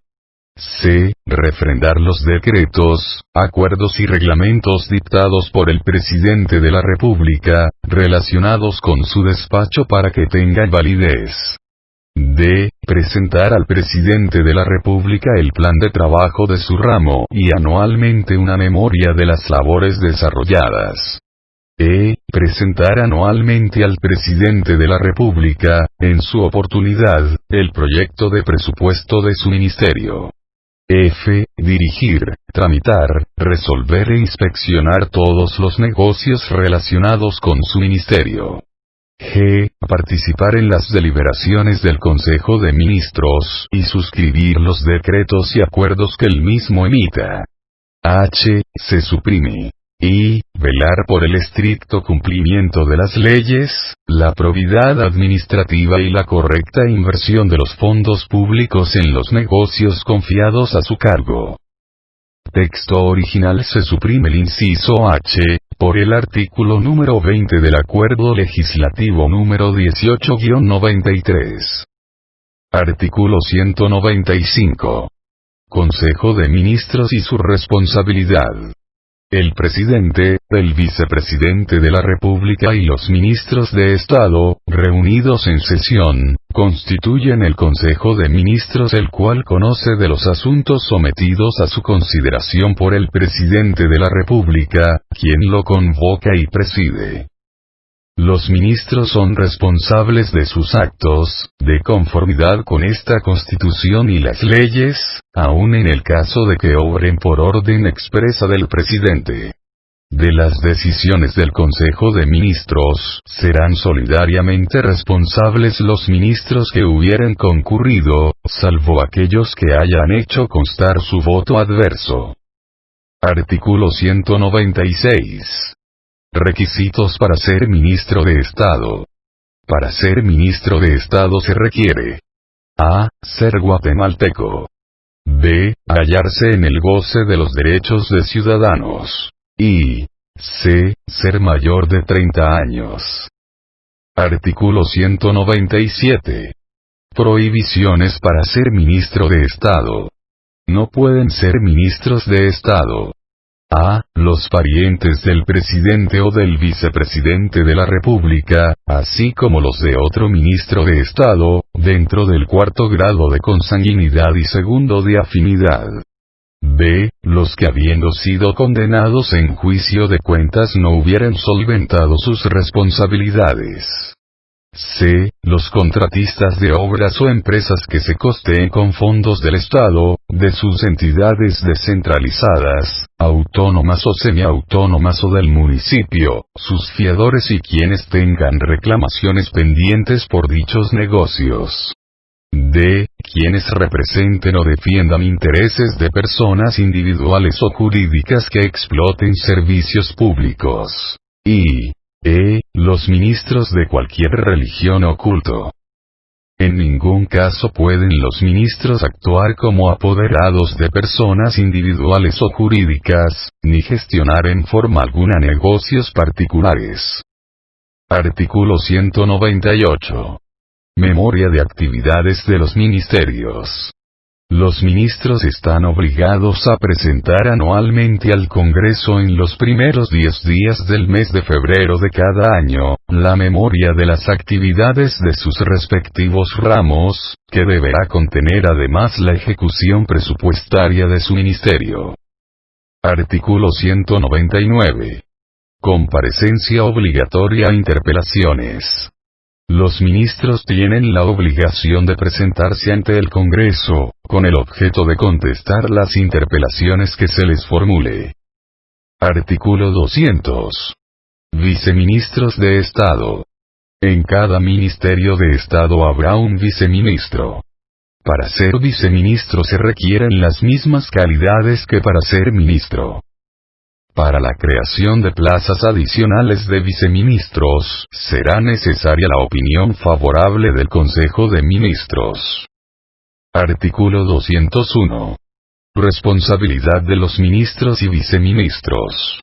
C. Refrendar los decretos, acuerdos y reglamentos dictados por el presidente de la República, relacionados con su despacho para que tengan validez. D. Presentar al presidente de la República el plan de trabajo de su ramo y anualmente una memoria de las labores desarrolladas. E. Presentar anualmente al presidente de la República, en su oportunidad, el proyecto de presupuesto de su ministerio. F. Dirigir, tramitar, resolver e inspeccionar todos los negocios relacionados con su ministerio. G. Participar en las deliberaciones del Consejo de Ministros y suscribir los decretos y acuerdos que el mismo emita. H. Se suprime. I. Velar por el estricto cumplimiento de las leyes, la probidad administrativa y la correcta inversión de los fondos públicos en los negocios confiados a su cargo. Texto original. Se suprime el inciso H, por el artículo número 20 del Acuerdo Legislativo número 18-93. Artículo 195. Consejo de Ministros y su responsabilidad. El presidente, el vicepresidente de la República y los ministros de Estado, reunidos en sesión, constituyen el Consejo de Ministros, el cual conoce de los asuntos sometidos a su consideración por el presidente de la República, quien lo convoca y preside. Los ministros son responsables de sus actos, de conformidad con esta Constitución y las leyes, aun en el caso de que obren por orden expresa del presidente. De las decisiones del Consejo de Ministros, serán solidariamente responsables los ministros que hubieren concurrido, salvo aquellos que hayan hecho constar su voto adverso. Artículo 196. Requisitos para ser ministro de Estado. Para ser ministro de Estado se requiere: A. Ser guatemalteco. B. Hallarse en el goce de los derechos de ciudadanos. Y C. Ser mayor de 30 años. Artículo 197. Prohibiciones para ser ministro de Estado. No pueden ser ministros de Estado: A. Los parientes del presidente o del vicepresidente de la República, así como los de otro ministro de Estado, dentro del cuarto grado de consanguinidad y segundo de afinidad. B. Los que habiendo sido condenados en juicio de cuentas no hubieran solventado sus responsabilidades. C. Los contratistas de obras o empresas que se costeen con fondos del Estado, de sus entidades descentralizadas, autónomas o semiautónomas o del municipio, sus fiadores y quienes tengan reclamaciones pendientes por dichos negocios. D. Quienes representen o defiendan intereses de personas individuales o jurídicas que exploten servicios públicos. Y los ministros de cualquier religión o culto. En ningún caso pueden los ministros actuar como apoderados de personas individuales o jurídicas, ni gestionar en forma alguna negocios particulares. Artículo 198. Memoria de actividades de los ministerios. Los ministros están obligados a presentar anualmente al Congreso en los primeros 10 días del mes de febrero de cada año, la memoria de las actividades de sus respectivos ramos, que deberá contener además la ejecución presupuestaria de su ministerio. Artículo 199. Comparecencia obligatoria a interpelaciones. Los ministros tienen la obligación de presentarse ante el Congreso, con el objeto de contestar las interpelaciones que se les formule. Artículo 200. Viceministros de Estado. En cada ministerio de Estado habrá un viceministro. Para ser viceministro se requieren las mismas calidades que para ser ministro. Para la creación de plazas adicionales de viceministros, será necesaria la opinión favorable del Consejo de Ministros. Artículo 201. Responsabilidad de los ministros y viceministros.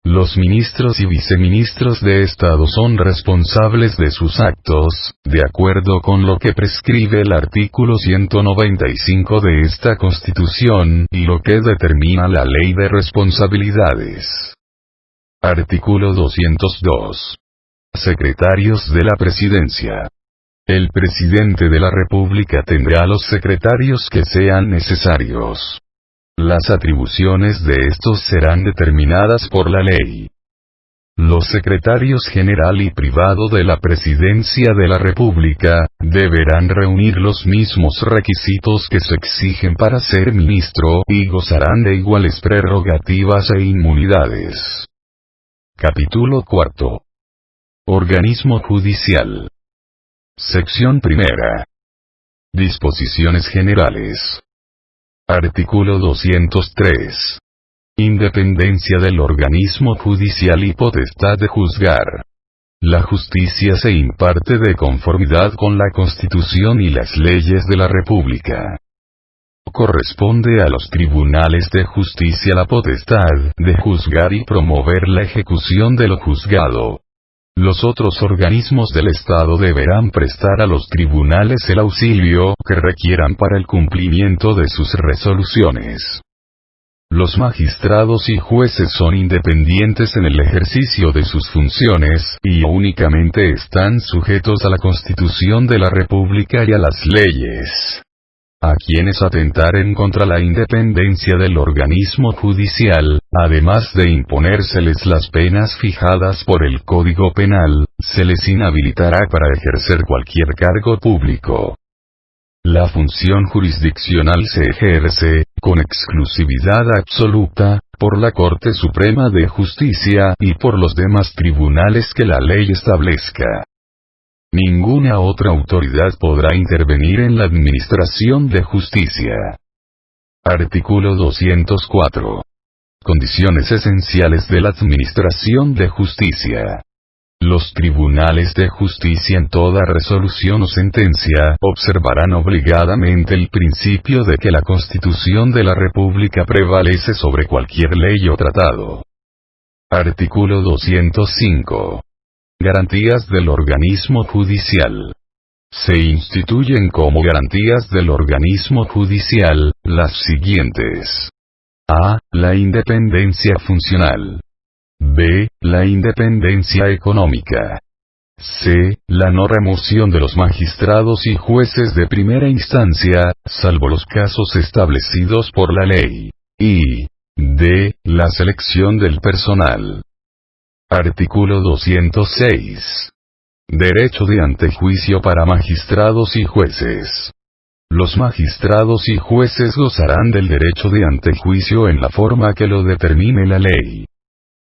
Los ministros y viceministros de Estado son responsables de sus actos, de acuerdo con lo que prescribe el artículo 195 de esta Constitución, y lo que determina la Ley de Responsabilidades. Artículo 202. Secretarios de la Presidencia. El presidente de la República tendrá los secretarios que sean necesarios. Las atribuciones de estos serán determinadas por la ley. Los secretarios general y privado de la Presidencia de la República, deberán reunir los mismos requisitos que se exigen para ser ministro, y gozarán de iguales prerrogativas e inmunidades. Capítulo 4. Organismo judicial. Sección primera. Disposiciones generales. Artículo 203. Independencia del organismo judicial y potestad de juzgar. La justicia se imparte de conformidad con la Constitución y las leyes de la República. Corresponde a los tribunales de justicia la potestad de juzgar y promover la ejecución de lo juzgado. Los otros organismos del Estado deberán prestar a los tribunales el auxilio que requieran para el cumplimiento de sus resoluciones. Los magistrados y jueces son independientes en el ejercicio de sus funciones, y únicamente están sujetos a la Constitución de la República y a las leyes. A quienes atentaren contra la independencia del organismo judicial, además de imponérseles las penas fijadas por el Código Penal, se les inhabilitará para ejercer cualquier cargo público. La función jurisdiccional se ejerce, con exclusividad absoluta, por la Corte Suprema de Justicia y por los demás tribunales que la ley establezca. Ninguna otra autoridad podrá intervenir en la administración de justicia. Artículo 204. Condiciones esenciales de la administración de justicia. Los tribunales de justicia en toda resolución o sentencia observarán obligadamente el principio de que la Constitución de la República prevalece sobre cualquier ley o tratado. Artículo 205. Garantías del organismo judicial. Se instituyen como garantías del organismo judicial, las siguientes. A. La independencia funcional. B. La independencia económica. C. La no remoción de los magistrados y jueces de primera instancia, salvo los casos establecidos por la ley. Y D. La selección del personal. Artículo 206. Derecho de antejuicio para magistrados y jueces. Los magistrados y jueces gozarán del derecho de antejuicio en la forma que lo determine la ley.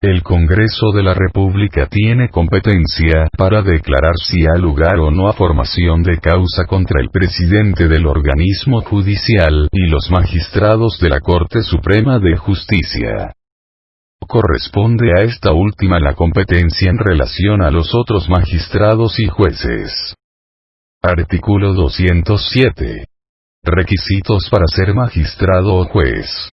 El Congreso de la República tiene competencia para declarar si ha lugar o no a formación de causa contra el presidente del organismo judicial y los magistrados de la Corte Suprema de Justicia. Corresponde a esta última la competencia en relación a los otros magistrados y jueces. Artículo 207. Requisitos para ser magistrado o juez.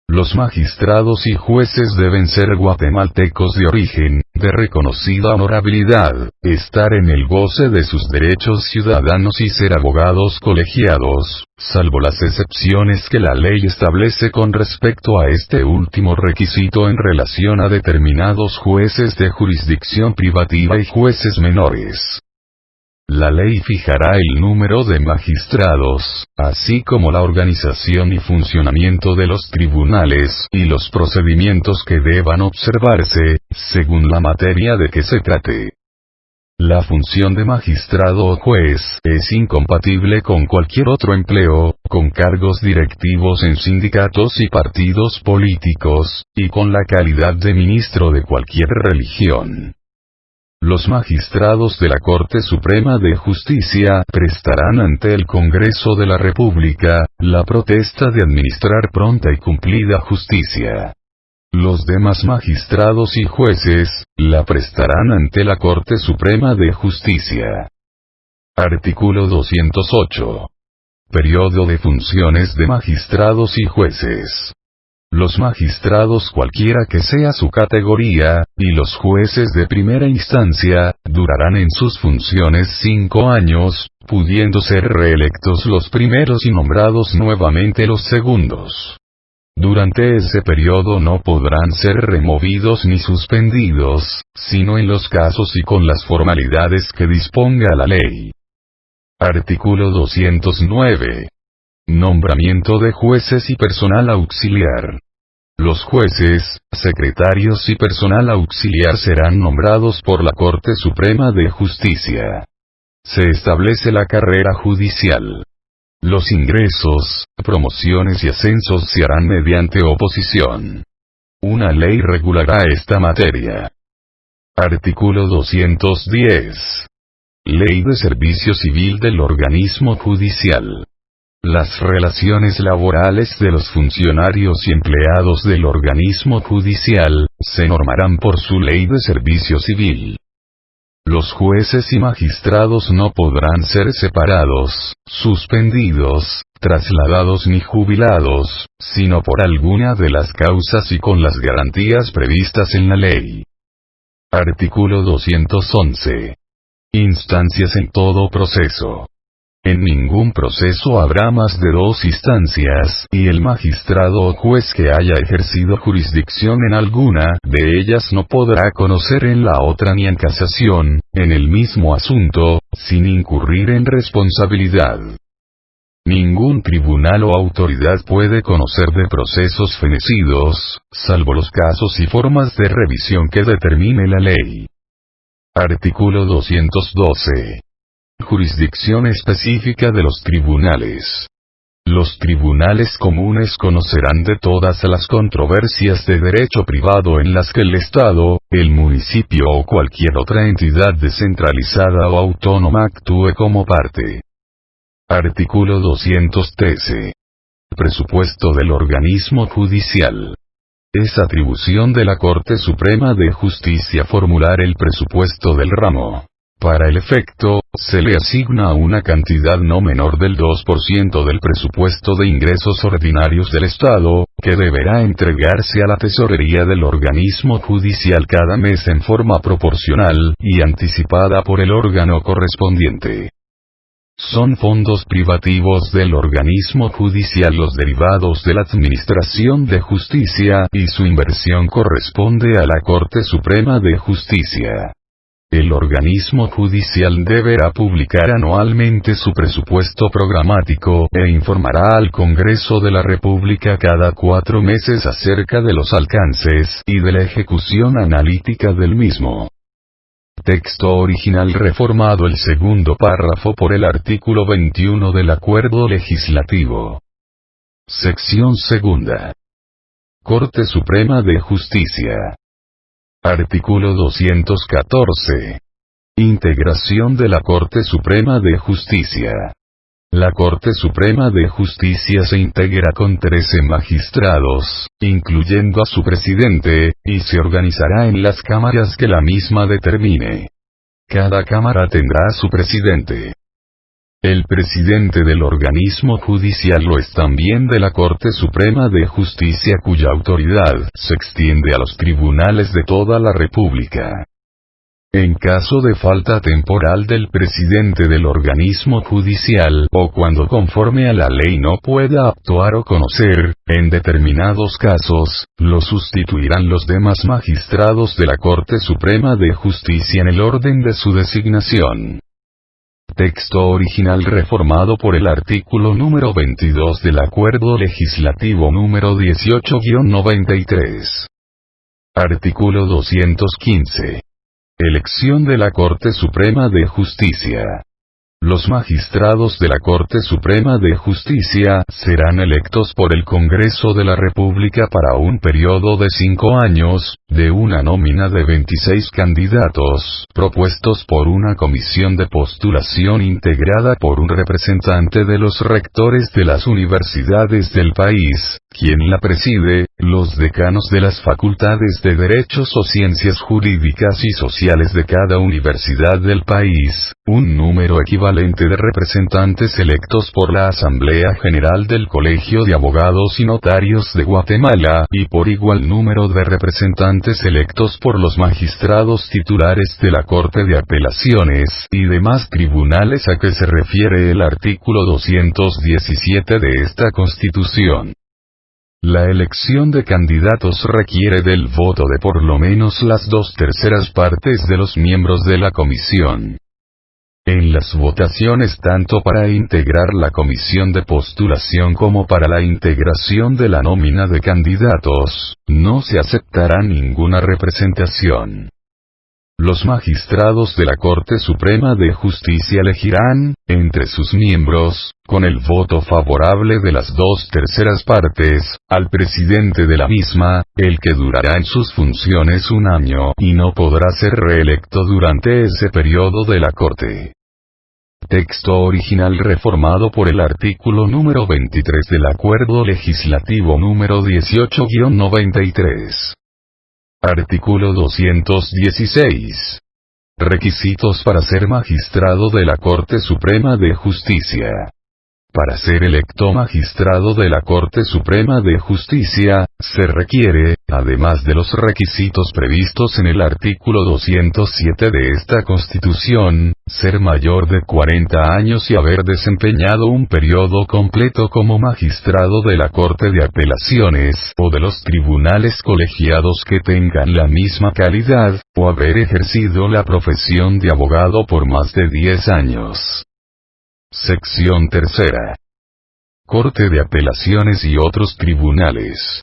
Los magistrados y jueces deben ser guatemaltecos de origen, de reconocida honorabilidad, estar en el goce de sus derechos ciudadanos y ser abogados colegiados, salvo las excepciones que la ley establece con respecto a este último requisito en relación a determinados jueces de jurisdicción privativa y jueces menores. La ley fijará el número de magistrados, así como la organización y funcionamiento de los tribunales y los procedimientos que deban observarse, según la materia de que se trate. La función de magistrado o juez es incompatible con cualquier otro empleo, con cargos directivos en sindicatos y partidos políticos, y con la calidad de ministro de cualquier religión. Los magistrados de la Corte Suprema de Justicia prestarán ante el Congreso de la República la protesta de administrar pronta y cumplida justicia. Los demás magistrados y jueces la prestarán ante la Corte Suprema de Justicia. Artículo 208. Periodo de funciones de magistrados y jueces. Los magistrados cualquiera que sea su categoría, y los jueces de primera instancia, durarán en sus funciones 5 años, pudiendo ser reelectos los primeros y nombrados nuevamente los segundos. Durante ese periodo no podrán ser removidos ni suspendidos, sino en los casos y con las formalidades que disponga la ley. Artículo 209. Nombramiento de jueces y personal auxiliar. Los jueces, secretarios y personal auxiliar serán nombrados por la Corte Suprema de Justicia. Se establece la carrera judicial. Los ingresos, promociones y ascensos se harán mediante oposición. Una ley regulará esta materia. Artículo 210. Ley de Servicio Civil del Organismo Judicial. Las relaciones laborales de los funcionarios y empleados del organismo judicial, se normarán por su ley de servicio civil. Los jueces y magistrados no podrán ser separados, suspendidos, trasladados ni jubilados, sino por alguna de las causas y con las garantías previstas en la ley. Artículo 211. Instancias en todo proceso. En ningún proceso habrá más de 2 instancias, y el magistrado o juez que haya ejercido jurisdicción en alguna de ellas no podrá conocer en la otra ni en casación, en el mismo asunto, sin incurrir en responsabilidad. Ningún tribunal o autoridad puede conocer de procesos fenecidos, salvo los casos y formas de revisión que determine la ley. Artículo 212. Jurisdicción específica de los tribunales. Los tribunales comunes conocerán de todas las controversias de derecho privado en las que el Estado, el municipio o cualquier otra entidad descentralizada o autónoma actúe como parte. Artículo 213. Presupuesto del organismo judicial. Es atribución de la Corte Suprema de Justicia formular el presupuesto del ramo. Para el efecto, se le asigna una cantidad no menor del 2% del presupuesto de ingresos ordinarios del Estado, que deberá entregarse a la tesorería del organismo judicial cada mes en forma proporcional y anticipada por el órgano correspondiente. Son fondos privativos del organismo judicial los derivados de la Administración de Justicia, y su inversión corresponde a la Corte Suprema de Justicia. El organismo judicial deberá publicar anualmente su presupuesto programático e informará al Congreso de la República cada 4 meses acerca de los alcances y de la ejecución analítica del mismo. Texto original reformado el segundo párrafo por el artículo 21 del Acuerdo Legislativo. Sección segunda. Corte Suprema de Justicia. Artículo 214. Integración de la Corte Suprema de Justicia. La Corte Suprema de Justicia se integra con 13 magistrados, incluyendo a su presidente, y se organizará en las cámaras que la misma determine. Cada cámara tendrá su presidente. El presidente del organismo judicial lo es también de la Corte Suprema de Justicia, cuya autoridad se extiende a los tribunales de toda la República. En caso de falta temporal del presidente del organismo judicial, o cuando conforme a la ley no pueda actuar o conocer, en determinados casos, lo sustituirán los demás magistrados de la Corte Suprema de Justicia en el orden de su designación. Texto original reformado por el artículo número 22 del Acuerdo Legislativo número 18-93. Artículo 215. Elección de la Corte Suprema de Justicia. Los magistrados de la Corte Suprema de Justicia serán electos por el Congreso de la República para un periodo de 5 años, de una nómina de 26 candidatos, propuestos por una comisión de postulación integrada por un representante de los rectores de las universidades del país, quien la preside, los decanos de las facultades de Derechos o Ciencias Jurídicas y Sociales de cada universidad del país, un número equivalente de representantes electos por la Asamblea General del Colegio de Abogados y Notarios de Guatemala, y por igual número de representantes electos por los magistrados titulares de la Corte de Apelaciones y demás tribunales a que se refiere el artículo 217 de esta Constitución. La elección de candidatos requiere del voto de por lo menos las 2/3 partes de los miembros de la comisión. En las votaciones tanto para integrar la comisión de postulación como para la integración de la nómina de candidatos, no se aceptará ninguna representación. Los magistrados de la Corte Suprema de Justicia elegirán, entre sus miembros, con el voto favorable de las 2/3 partes, al presidente de la misma, el que durará en sus funciones 1 año y no podrá ser reelecto durante ese periodo de la Corte. Texto original reformado por el artículo número 23 del Acuerdo Legislativo número 18-93. Artículo 216. Requisitos para ser magistrado de la Corte Suprema de Justicia. Para ser electo magistrado de la Corte Suprema de Justicia, se requiere, además de los requisitos previstos en el artículo 207 de esta Constitución, ser mayor de 40 años y haber desempeñado un periodo completo como magistrado de la Corte de Apelaciones o de los tribunales colegiados que tengan la misma calidad, o haber ejercido la profesión de abogado por más de 10 años. Sección tercera. Corte de Apelaciones y otros tribunales.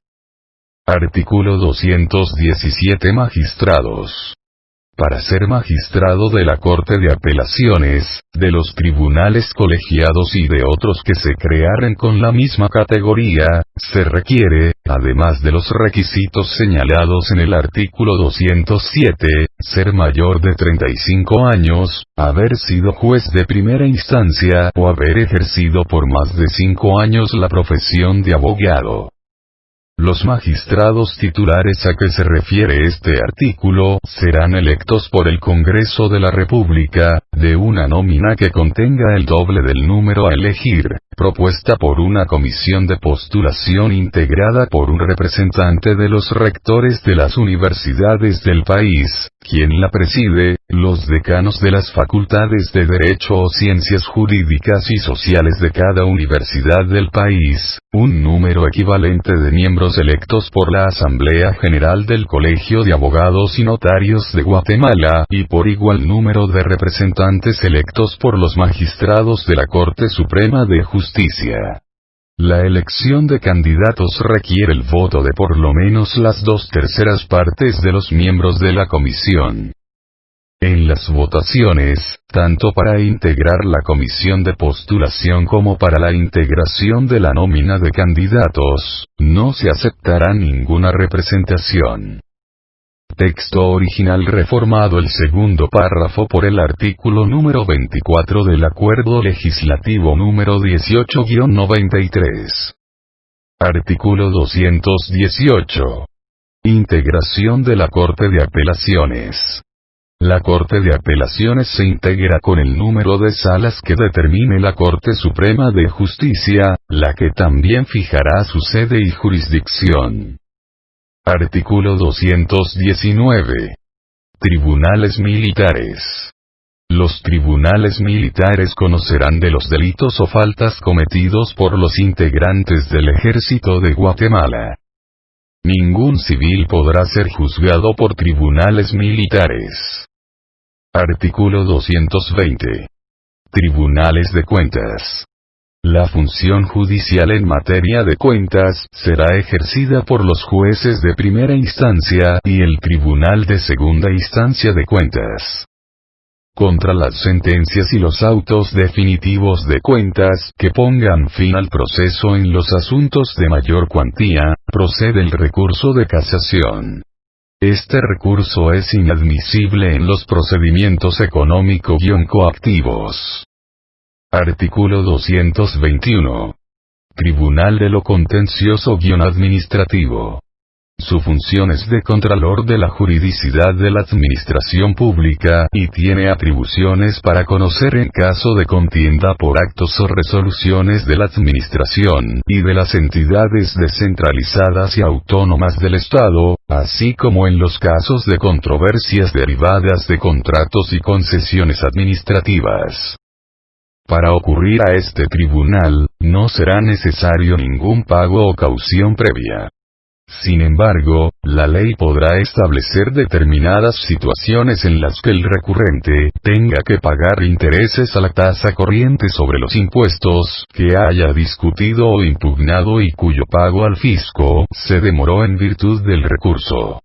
Artículo 217. Magistrados. Para ser magistrado de la Corte de Apelaciones, de los tribunales colegiados y de otros que se crearen con la misma categoría, se requiere, además de los requisitos señalados en el artículo 207, ser mayor de 35 años, haber sido juez de primera instancia o haber ejercido por más de 5 años la profesión de abogado. Los magistrados titulares a que se refiere este artículo serán electos por el Congreso de la República, de una nómina que contenga el doble del número a elegir, propuesta por una comisión de postulación integrada por un representante de los rectores de las universidades del país, quien la preside, los decanos de las facultades de Derecho o Ciencias Jurídicas y Sociales de cada universidad del país, un número equivalente de miembros electos por la Asamblea General del Colegio de Abogados y Notarios de Guatemala, y por igual número de representantes electos por los magistrados de la Corte Suprema de Justicia. La elección de candidatos requiere el voto de por lo menos las 2/3 partes de los miembros de la comisión. En las votaciones, tanto para integrar la comisión de postulación como para la integración de la nómina de candidatos, no se aceptará ninguna representación. Texto original reformado el segundo párrafo por el artículo número 24 del Acuerdo Legislativo número 18-93. Artículo 218. Integración de la Corte de Apelaciones. La Corte de Apelaciones se integra con el número de salas que determine la Corte Suprema de Justicia, la que también fijará su sede y jurisdicción. Artículo 219. Tribunales militares. Los tribunales militares conocerán de los delitos o faltas cometidos por los integrantes del Ejército de Guatemala. Ningún civil podrá ser juzgado por tribunales militares. Artículo 220. Tribunales de cuentas. La función judicial en materia de cuentas será ejercida por los jueces de primera instancia y el Tribunal de Segunda Instancia de Cuentas. Contra las sentencias y los autos definitivos de cuentas que pongan fin al proceso en los asuntos de mayor cuantía, procede el recurso de casación. Este recurso es inadmisible en los procedimientos económico-coactivos. Artículo 221. Tribunal de lo contencioso-administrativo. Su función es de contralor de la juridicidad de la administración pública y tiene atribuciones para conocer en caso de contienda por actos o resoluciones de la administración y de las entidades descentralizadas y autónomas del Estado, así como en los casos de controversias derivadas de contratos y concesiones administrativas. Para ocurrir a este tribunal, no será necesario ningún pago o caución previa. Sin embargo, la ley podrá establecer determinadas situaciones en las que el recurrente tenga que pagar intereses a la tasa corriente sobre los impuestos que haya discutido o impugnado y cuyo pago al fisco se demoró en virtud del recurso.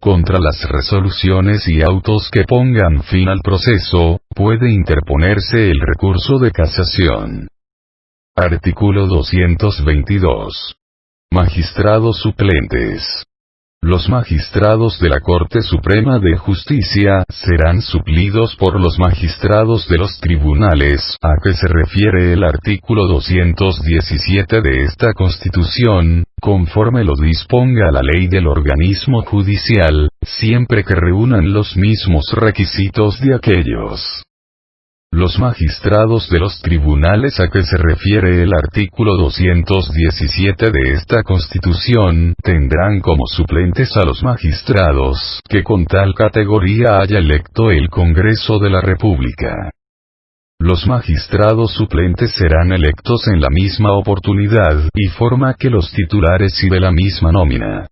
Contra las resoluciones y autos que pongan fin al proceso, puede interponerse el recurso de casación. Artículo 222. Magistrados suplentes. Los magistrados de la Corte Suprema de Justicia serán suplidos por los magistrados de los tribunales a que se refiere el artículo 217 de esta Constitución, conforme lo disponga la ley del organismo judicial, siempre que reúnan los mismos requisitos de aquellos. Los magistrados de los tribunales a que se refiere el artículo 217 de esta Constitución tendrán como suplentes a los magistrados que con tal categoría haya electo el Congreso de la República. Los magistrados suplentes serán electos en la misma oportunidad y forma que los titulares y de la misma nómina.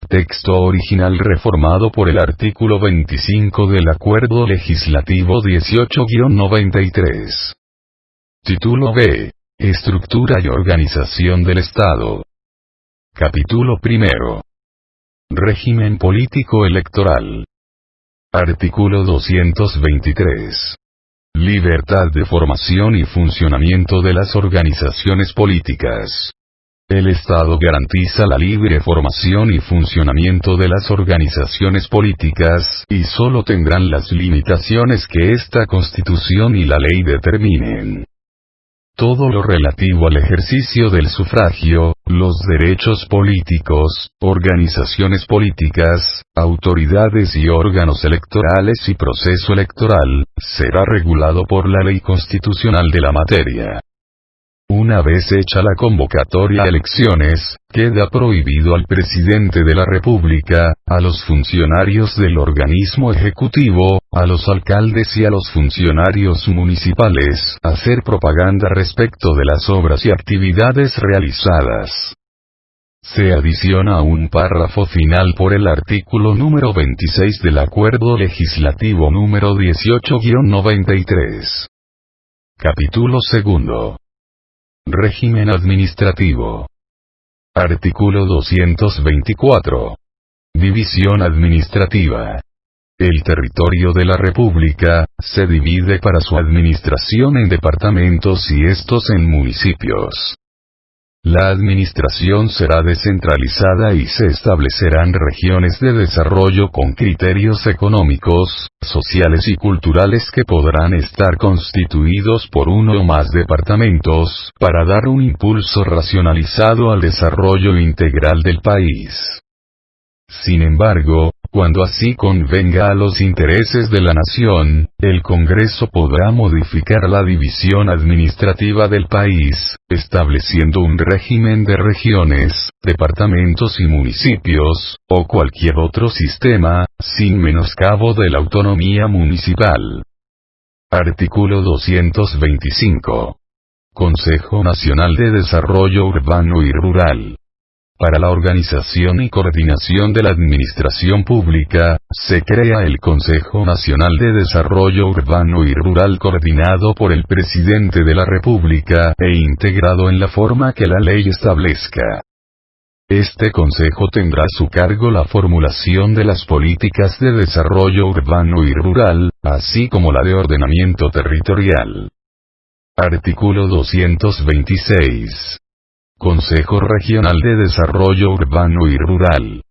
Texto original reformado por el artículo 25 del Acuerdo Legislativo 18-93. Título B. Estructura y organización del Estado. Capítulo primero. Régimen político electoral. Artículo 223. Libertad de formación y funcionamiento de las organizaciones políticas. El Estado garantiza la libre formación y funcionamiento de las organizaciones políticas, y solo tendrán las limitaciones que esta Constitución y la ley determinen. Todo lo relativo al ejercicio del sufragio, los derechos políticos, organizaciones políticas, autoridades y órganos electorales y proceso electoral, será regulado por la ley constitucional de la materia. Una vez hecha la convocatoria a elecciones, queda prohibido al presidente de la República, a los funcionarios del organismo ejecutivo, a los alcaldes y a los funcionarios municipales hacer propaganda respecto de las obras y actividades realizadas. Se adiciona un párrafo final por el artículo número 26 del Acuerdo Legislativo número 18-93. Capítulo segundo. Régimen administrativo. Artículo 224. División administrativa. El territorio de la República se divide para su administración en departamentos y estos en municipios. La administración será descentralizada y se establecerán regiones de desarrollo con criterios económicos, sociales y culturales que podrán estar constituidos por uno o más departamentos, para dar un impulso racionalizado al desarrollo integral del país. Sin embargo, cuando así convenga a los intereses de la nación, el Congreso podrá modificar la división administrativa del país, estableciendo un régimen de regiones, departamentos y municipios, o cualquier otro sistema, sin menoscabo de la autonomía municipal. Artículo 225. Consejo Nacional de Desarrollo Urbano y Rural. Para la organización y coordinación de la administración pública, se crea el Consejo Nacional de Desarrollo Urbano y Rural coordinado por el Presidente de la República e integrado en la forma que la ley establezca. Este consejo tendrá a su cargo la formulación de las políticas de desarrollo urbano y rural, así como la de ordenamiento territorial. Artículo 226. Consejo Regional de Desarrollo Urbano y Rural.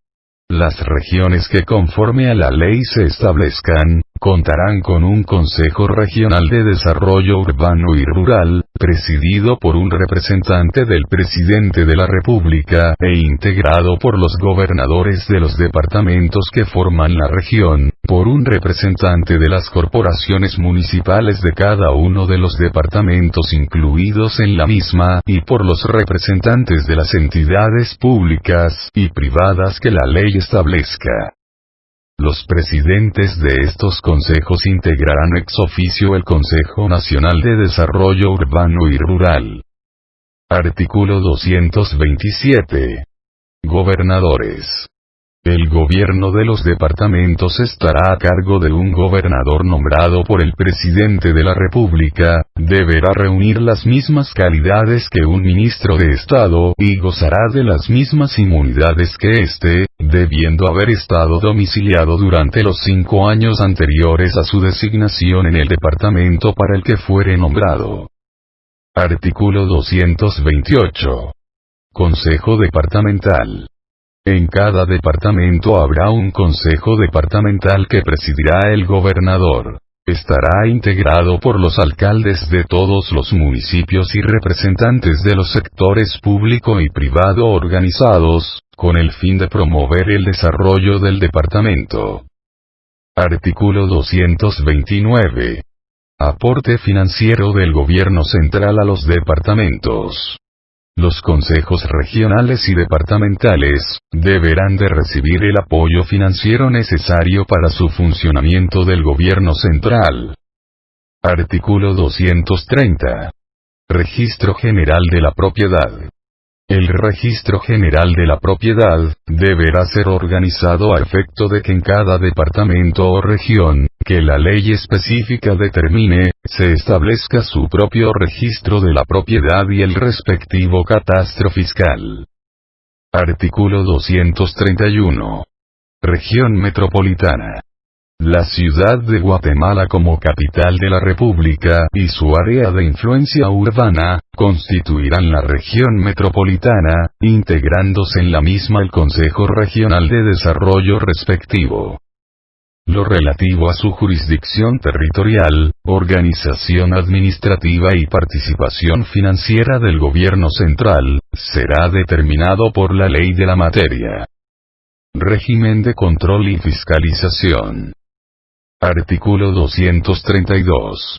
Las regiones que conforme a la ley se establezcan, contarán con un Consejo Regional de Desarrollo Urbano y Rural, presidido por un representante del Presidente de la República e integrado por los gobernadores de los departamentos que forman la región, por un representante de las corporaciones municipales de cada uno de los departamentos incluidos en la misma y por los representantes de las entidades públicas y privadas que la ley establezca. Los presidentes de estos consejos integrarán ex oficio el Consejo Nacional de Desarrollo Urbano y Rural. Artículo 227. Gobernadores. El gobierno de los departamentos estará a cargo de un gobernador nombrado por el Presidente de la República, deberá reunir las mismas calidades que un ministro de Estado y gozará de las mismas inmunidades que éste, debiendo haber estado domiciliado durante los 5 años anteriores a su designación en el departamento para el que fuere nombrado. Artículo 228. Consejo Departamental. En cada departamento habrá un consejo departamental que presidirá el gobernador. Estará integrado por los alcaldes de todos los municipios y representantes de los sectores público y privado organizados, con el fin de promover el desarrollo del departamento. Artículo 229. Aporte financiero del gobierno central a los departamentos. Los consejos regionales y departamentales deberán de recibir el apoyo financiero necesario para su funcionamiento del gobierno central. Artículo 230. Registro General de la Propiedad. El Registro General de la Propiedad deberá ser organizado a efecto de que en cada departamento o región, que la ley específica determine, se establezca su propio registro de la propiedad y el respectivo catastro fiscal. Artículo 231. Región Metropolitana. La ciudad de Guatemala como capital de la República y su área de influencia urbana, constituirán la región metropolitana, integrándose en la misma el Consejo Regional de Desarrollo respectivo. Lo relativo a su jurisdicción territorial, organización administrativa y participación financiera del gobierno central, será determinado por la ley de la materia. Régimen de control y fiscalización. Artículo 232.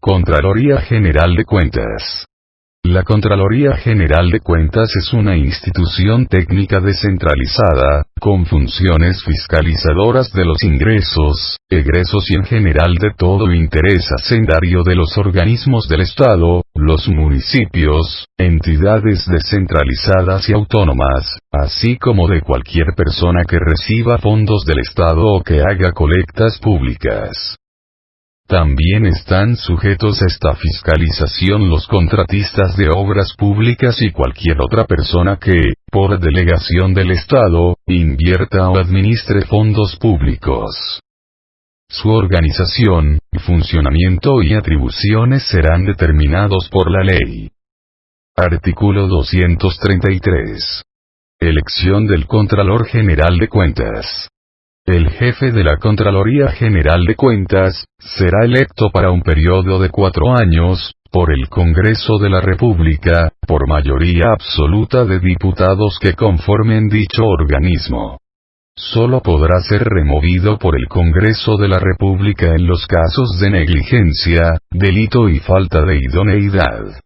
Contraloría General de Cuentas. La Contraloría General de Cuentas es una institución técnica descentralizada, con funciones fiscalizadoras de los ingresos, egresos y en general de todo interés hacendario de los organismos del Estado, los municipios, entidades descentralizadas y autónomas, así como de cualquier persona que reciba fondos del Estado o que haga colectas públicas. También están sujetos a esta fiscalización los contratistas de obras públicas y cualquier otra persona que, por delegación del Estado, invierta o administre fondos públicos. Su organización, funcionamiento y atribuciones serán determinados por la ley. Artículo 233. Elección del Contralor General de Cuentas. El jefe de la Contraloría General de Cuentas, será electo para un periodo de 4 años, por el Congreso de la República, por mayoría absoluta de diputados que conformen dicho organismo. solo podrá ser removido por el Congreso de la República en los casos de negligencia, delito y falta de idoneidad.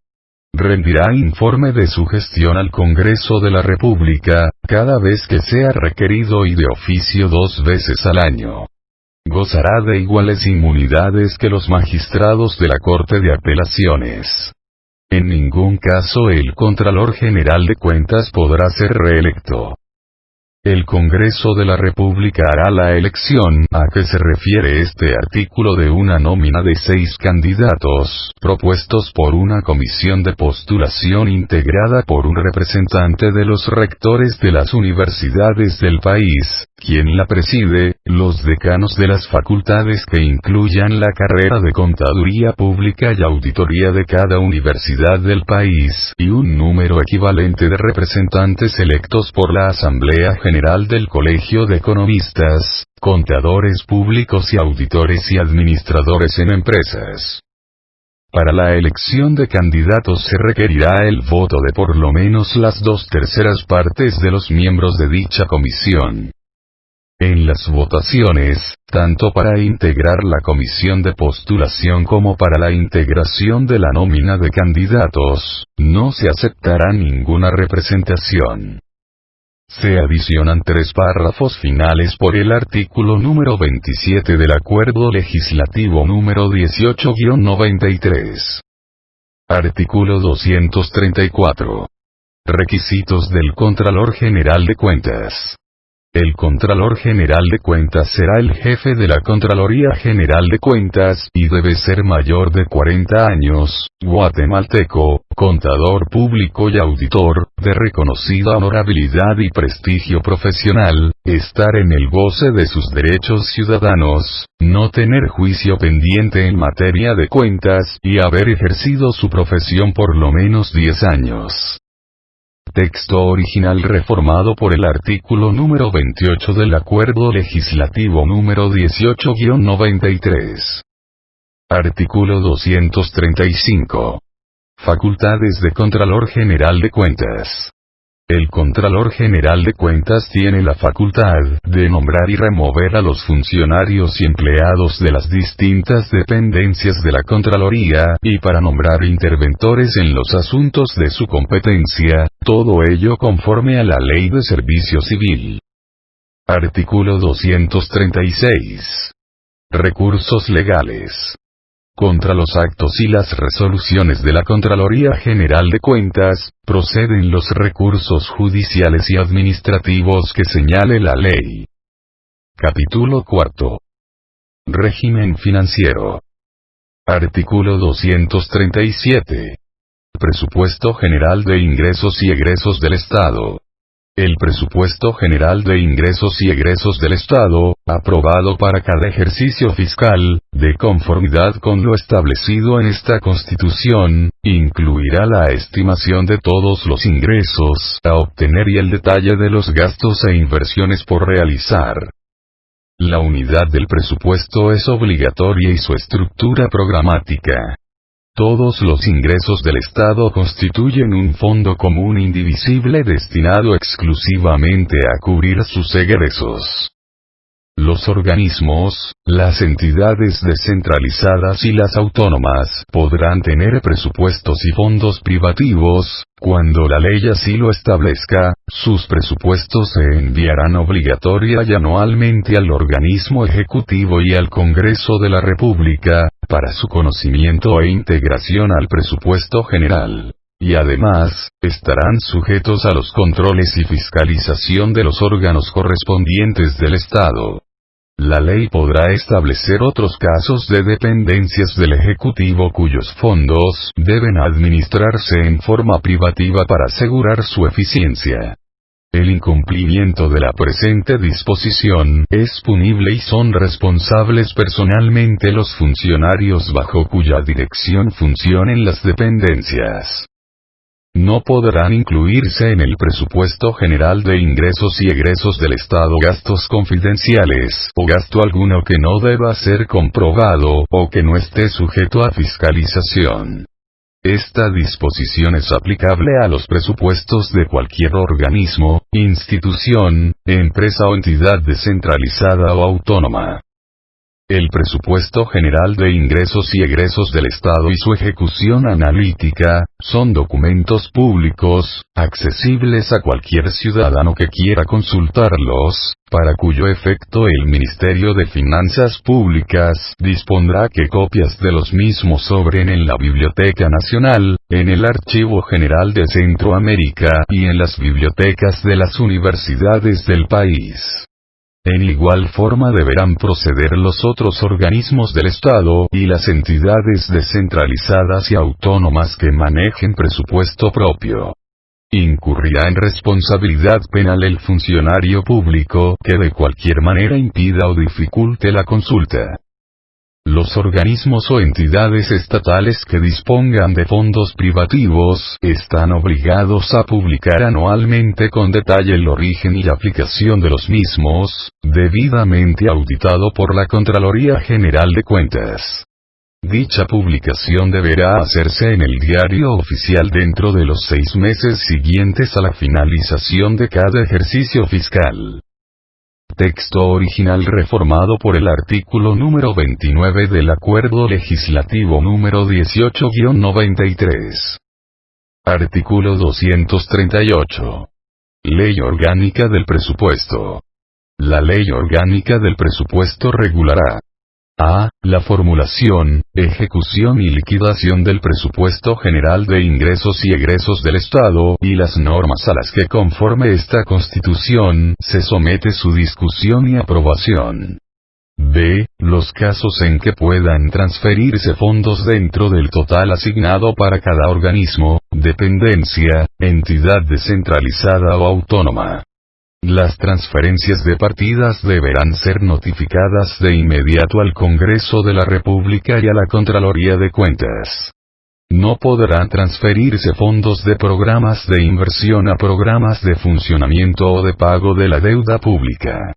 Rendirá informe de su gestión al Congreso de la República, cada vez que sea requerido y de oficio 2 veces al año. Gozará de iguales inmunidades que los magistrados de la Corte de Apelaciones. En ningún caso el Contralor General de Cuentas podrá ser reelecto. El Congreso de la República hará la elección a que se refiere este artículo de una nómina de 6 candidatos, propuestos por una comisión de postulación integrada por un representante de los rectores de las universidades del país, quien la preside, los decanos de las facultades que incluyan la carrera de Contaduría Pública y Auditoría de cada universidad del país, y un número equivalente de representantes electos por la Asamblea General del Colegio de Economistas, Contadores Públicos y Auditores y Administradores en Empresas. Para la elección de candidatos se requerirá el voto de por lo menos las 2/3 partes de los miembros de dicha comisión. En las votaciones, tanto para integrar la comisión de postulación como para la integración de la nómina de candidatos, no se aceptará ninguna representación. Se adicionan 3 párrafos finales por el artículo número 27 del Acuerdo Legislativo número 18-93. Artículo 234. Requisitos del Contralor General de Cuentas. El Contralor General de Cuentas será el jefe de la Contraloría General de Cuentas, y debe ser mayor de 40 años, guatemalteco, contador público y auditor, de reconocida honorabilidad y prestigio profesional, estar en el goce de sus derechos ciudadanos, no tener juicio pendiente en materia de cuentas, y haber ejercido su profesión por lo menos 10 años. Texto original reformado por el artículo número 28 del Acuerdo Legislativo número 18-93. Artículo 235. Facultades de Contralor General de Cuentas. El Contralor General de Cuentas tiene la facultad de nombrar y remover a los funcionarios y empleados de las distintas dependencias de la Contraloría, y para nombrar interventores en los asuntos de su competencia, todo ello conforme a la Ley de Servicio Civil. Artículo 236. Recursos legales. Contra los actos y las resoluciones de la Contraloría General de Cuentas, proceden los recursos judiciales y administrativos que señale la ley. Capítulo 4. Régimen financiero. Artículo 237. Presupuesto General de Ingresos y Egresos del Estado. El Presupuesto General de Ingresos y Egresos del Estado, aprobado para cada ejercicio fiscal, de conformidad con lo establecido en esta Constitución, incluirá la estimación de todos los ingresos a obtener y el detalle de los gastos e inversiones por realizar. La unidad del presupuesto es obligatoria y su estructura programática. Todos los ingresos del Estado constituyen un fondo común indivisible destinado exclusivamente a cubrir sus egresos. Los organismos, las entidades descentralizadas y las autónomas podrán tener presupuestos y fondos privativos. Cuando la ley así lo establezca, sus presupuestos se enviarán obligatoria y anualmente al organismo ejecutivo y al Congreso de la República, para su conocimiento e integración al presupuesto general. Y además, estarán sujetos a los controles y fiscalización de los órganos correspondientes del Estado. La ley podrá establecer otros casos de dependencias del Ejecutivo cuyos fondos deben administrarse en forma privativa para asegurar su eficiencia. El incumplimiento de la presente disposición es punible y son responsables personalmente los funcionarios bajo cuya dirección funcionen las dependencias. No podrán incluirse en el presupuesto general de ingresos y egresos del Estado gastos confidenciales o gasto alguno que no deba ser comprobado o que no esté sujeto a fiscalización. Esta disposición es aplicable a los presupuestos de cualquier organismo, institución, empresa o entidad descentralizada o autónoma. El presupuesto general de ingresos y egresos del Estado y su ejecución analítica, son documentos públicos, accesibles a cualquier ciudadano que quiera consultarlos, para cuyo efecto el Ministerio de Finanzas Públicas dispondrá que copias de los mismos sobren en la Biblioteca Nacional, en el Archivo General de Centroamérica y en las bibliotecas de las universidades del país. En igual forma deberán proceder los otros organismos del Estado y las entidades descentralizadas y autónomas que manejen presupuesto propio. Incurrirá en responsabilidad penal el funcionario público que de cualquier manera impida o dificulte la consulta. Los organismos o entidades estatales que dispongan de fondos privativos están obligados a publicar anualmente con detalle el origen y aplicación de los mismos, debidamente auditado por la Contraloría General de Cuentas. Dicha publicación deberá hacerse en el Diario Oficial dentro de los 6 meses siguientes a la finalización de cada ejercicio fiscal. Texto original reformado por el artículo número 29 del Acuerdo Legislativo número 18-93. Artículo 238. Ley Orgánica del Presupuesto. La Ley Orgánica del Presupuesto regulará: a. La formulación, ejecución y liquidación del presupuesto general de ingresos y egresos del Estado y las normas a las que conforme esta Constitución se somete su discusión y aprobación. b. Los casos en que puedan transferirse fondos dentro del total asignado para cada organismo, dependencia, entidad descentralizada o autónoma. Las transferencias de partidas deberán ser notificadas de inmediato al Congreso de la República y a la Contraloría de Cuentas. No podrán transferirse fondos de programas de inversión a programas de funcionamiento o de pago de la deuda pública.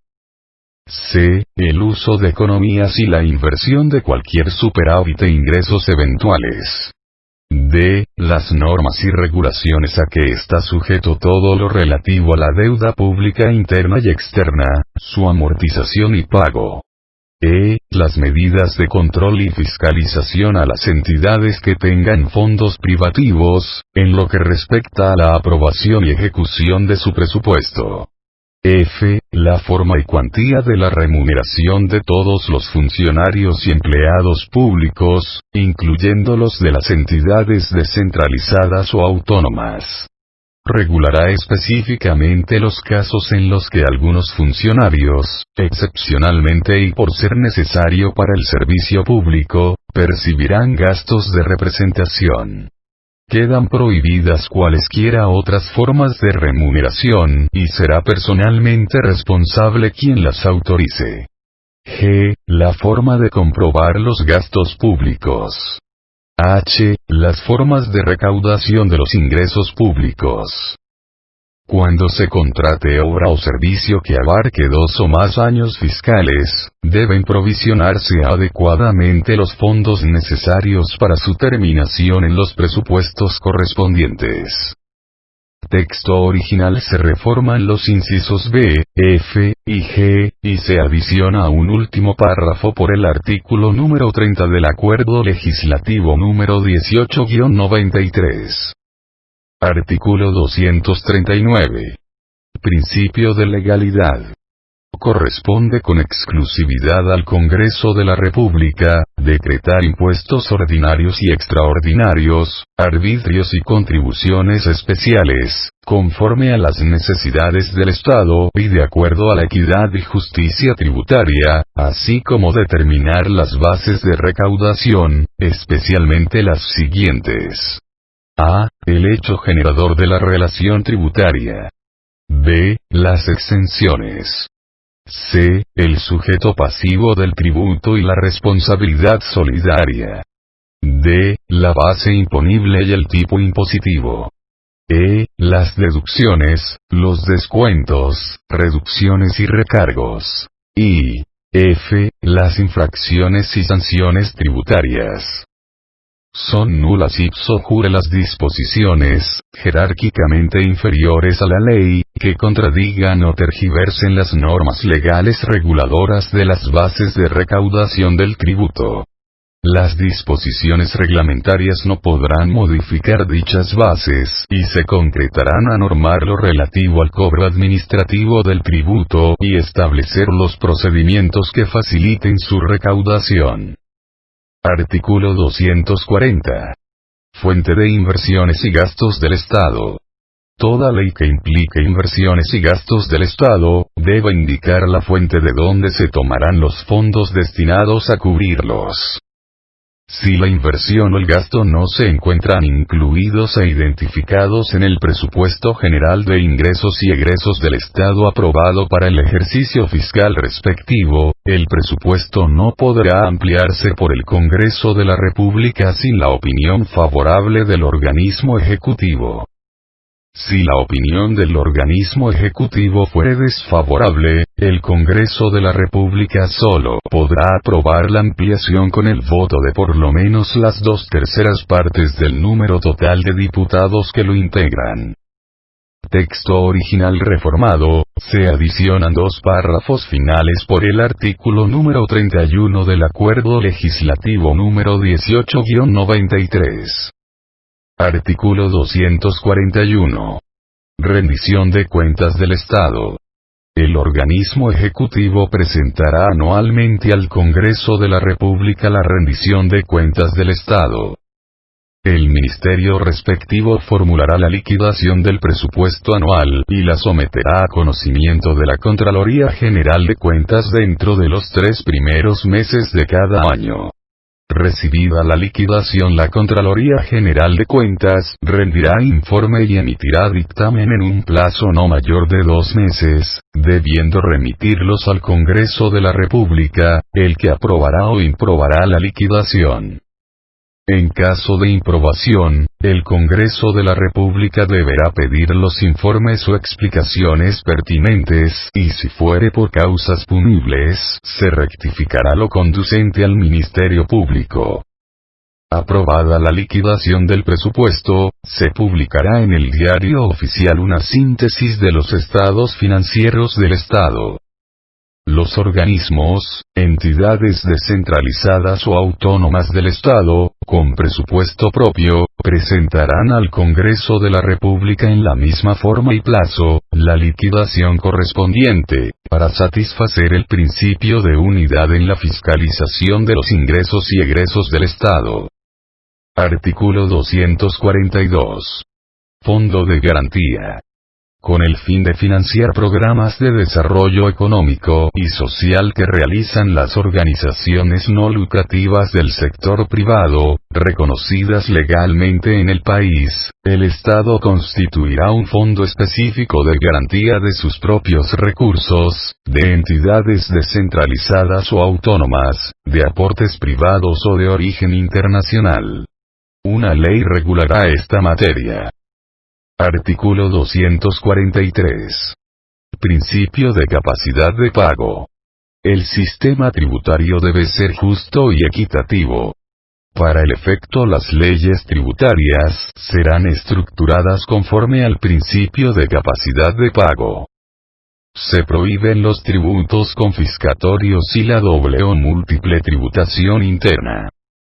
c. El uso de economías y la inversión de cualquier superávit e ingresos eventuales. d. Las normas y regulaciones a que está sujeto todo lo relativo a la deuda pública interna y externa, su amortización y pago. e. Las medidas de control y fiscalización a las entidades que tengan fondos privativos, en lo que respecta a la aprobación y ejecución de su presupuesto. f. La forma y cuantía de la remuneración de todos los funcionarios y empleados públicos, incluyendo los de las entidades descentralizadas o autónomas. Regulará específicamente los casos en los que algunos funcionarios, excepcionalmente y por ser necesario para el servicio público, percibirán gastos de representación. Quedan prohibidas cualesquiera otras formas de remuneración y será personalmente responsable quien las autorice. g. La forma de comprobar los gastos públicos. h. Las formas de recaudación de los ingresos públicos. Cuando se contrate obra o servicio que abarque 2 o más años fiscales, deben provisionarse adecuadamente los fondos necesarios para su terminación en los presupuestos correspondientes. Texto original se reforman los incisos b, f, y g, y se adiciona un último párrafo por el artículo número 30 del Acuerdo Legislativo número 18-93. Artículo 239. Principio de legalidad. Corresponde con exclusividad al Congreso de la República, decretar impuestos ordinarios y extraordinarios, arbitrios y contribuciones especiales, conforme a las necesidades del Estado y de acuerdo a la equidad y justicia tributaria, así como determinar las bases de recaudación, especialmente las siguientes. a. El hecho generador de la relación tributaria. b. Las exenciones. c. El sujeto pasivo del tributo y la responsabilidad solidaria. d. La base imponible y el tipo impositivo. e. Las deducciones, los descuentos, reducciones y recargos. y f. Las infracciones y sanciones tributarias. Son nulas ipso jure las disposiciones, jerárquicamente inferiores a la ley, que contradigan o tergiversen las normas legales reguladoras de las bases de recaudación del tributo. Las disposiciones reglamentarias no podrán modificar dichas bases, y se concretarán a normar lo relativo al cobro administrativo del tributo, y establecer los procedimientos que faciliten su recaudación. Artículo 240. Fuente de inversiones y gastos del Estado. Toda ley que implique inversiones y gastos del Estado, debe indicar la fuente de donde se tomarán los fondos destinados a cubrirlos. Si la inversión o el gasto no se encuentran incluidos e identificados en el presupuesto general de ingresos y egresos del Estado aprobado para el ejercicio fiscal respectivo, el presupuesto no podrá ampliarse por el Congreso de la República sin la opinión favorable del organismo ejecutivo. Si la opinión del organismo ejecutivo fuere desfavorable, el Congreso de la República solo podrá aprobar la ampliación con el voto de por lo menos las 2/3 partes del número total de diputados que lo integran. Texto original reformado, se adicionan 2 párrafos finales por el artículo número 31 del Acuerdo Legislativo número 18-93. Artículo 241. Rendición de cuentas del Estado. El organismo ejecutivo presentará anualmente al Congreso de la República la rendición de cuentas del Estado. El ministerio respectivo formulará la liquidación del presupuesto anual y la someterá a conocimiento de la Contraloría General de Cuentas dentro de los 3 primeros meses de cada año. Recibida la liquidación, la Contraloría General de Cuentas rendirá informe y emitirá dictamen en un plazo no mayor de 2 meses, debiendo remitirlos al Congreso de la República, el que aprobará o improbará la liquidación. En caso de improbación, el Congreso de la República deberá pedir los informes o explicaciones pertinentes, y si fuere por causas punibles, se rectificará lo conducente al Ministerio Público. Aprobada la liquidación del presupuesto, se publicará en el Diario Oficial una síntesis de los estados financieros del Estado. Los organismos, entidades descentralizadas o autónomas del Estado, con presupuesto propio, presentarán al Congreso de la República en la misma forma y plazo, la liquidación correspondiente, para satisfacer el principio de unidad en la fiscalización de los ingresos y egresos del Estado. Artículo 242. Fondo de garantía. Con el fin de financiar programas de desarrollo económico y social que realizan las organizaciones no lucrativas del sector privado, reconocidas legalmente en el país, el Estado constituirá un fondo específico de garantía de sus propios recursos, de entidades descentralizadas o autónomas, de aportes privados o de origen internacional. Una ley regulará esta materia. Artículo 243. Principio de capacidad de pago. El sistema tributario debe ser justo y equitativo. Para el efecto, las leyes tributarias serán estructuradas conforme al principio de capacidad de pago. Se prohíben los tributos confiscatorios y la doble o múltiple tributación interna.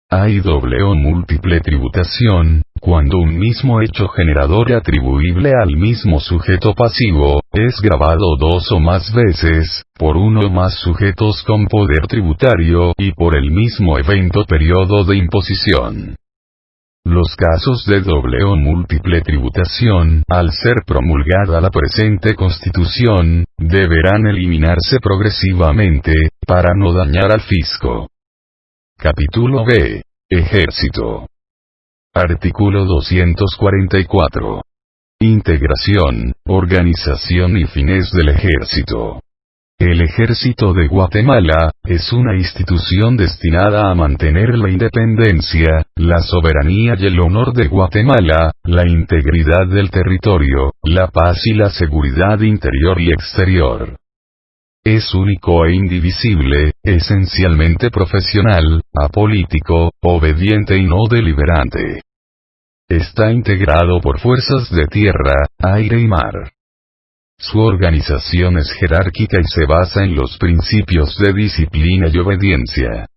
Hay doble o múltiple tributación, cuando un mismo hecho generador atribuible al mismo sujeto pasivo, es gravado 2 o más veces, por uno o más sujetos con poder tributario y por el mismo evento periodo de imposición. Los casos de doble o múltiple tributación, al ser promulgada la presente Constitución, deberán eliminarse progresivamente, para no dañar al fisco. Capítulo B. Ejército. Artículo 244. Integración, organización y fines del Ejército. El Ejército de Guatemala es una institución destinada a mantener la independencia, la soberanía y el honor de Guatemala, la integridad del territorio, la paz y la seguridad interior y exterior. Es único e indivisible, esencialmente profesional, apolítico, obediente y no deliberante. Está integrado por fuerzas de tierra, aire y mar. Su organización es jerárquica y se basa en los principios de disciplina y obediencia.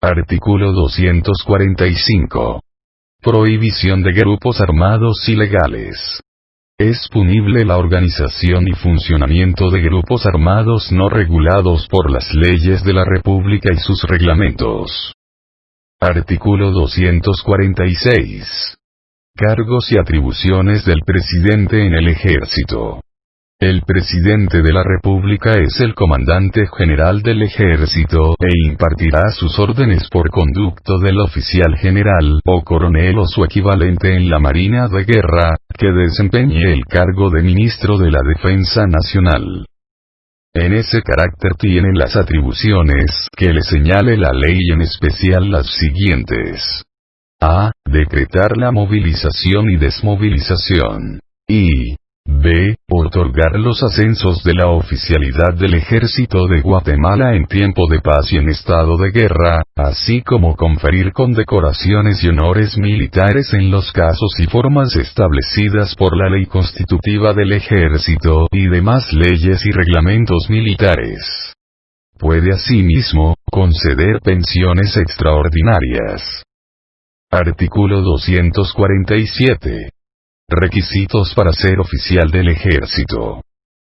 Artículo 245. Prohibición de grupos armados ilegales. Es punible la organización y funcionamiento de grupos armados no regulados por las leyes de la República y sus reglamentos. Artículo 246. Cargos y atribuciones del presidente en el ejército. El presidente de la República es el comandante general del ejército e impartirá sus órdenes por conducto del oficial general o coronel o su equivalente en la Marina de Guerra, que desempeñe el cargo de ministro de la Defensa Nacional. En ese carácter tienen las atribuciones que le señale la ley, en especial las siguientes. A. Decretar la movilización y desmovilización. Y B. Otorgar los ascensos de la oficialidad del Ejército de Guatemala en tiempo de paz y en estado de guerra, así como conferir condecoraciones y honores militares en los casos y formas establecidas por la ley constitutiva del Ejército y demás leyes y reglamentos militares. Puede asimismo conceder pensiones extraordinarias. Artículo 247. Requisitos para ser oficial del ejército.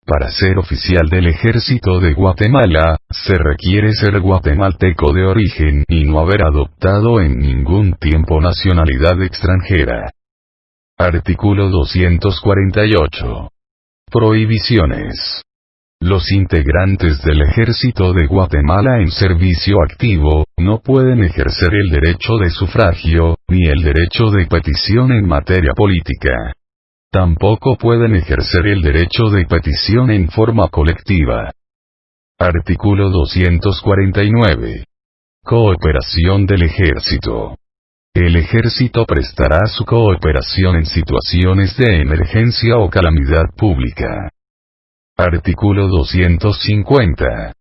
Para ser oficial del ejército de Guatemala, se requiere ser guatemalteco de origen y no haber adoptado en ningún tiempo nacionalidad extranjera. Artículo 248. Prohibiciones. Los integrantes del ejército de Guatemala en servicio activo, no pueden ejercer el derecho de sufragio, ni el derecho de petición en materia política. Tampoco pueden ejercer el derecho de petición en forma colectiva. Artículo 249. Cooperación del ejército. El ejército prestará su cooperación en situaciones de emergencia o calamidad pública. Artículo 250.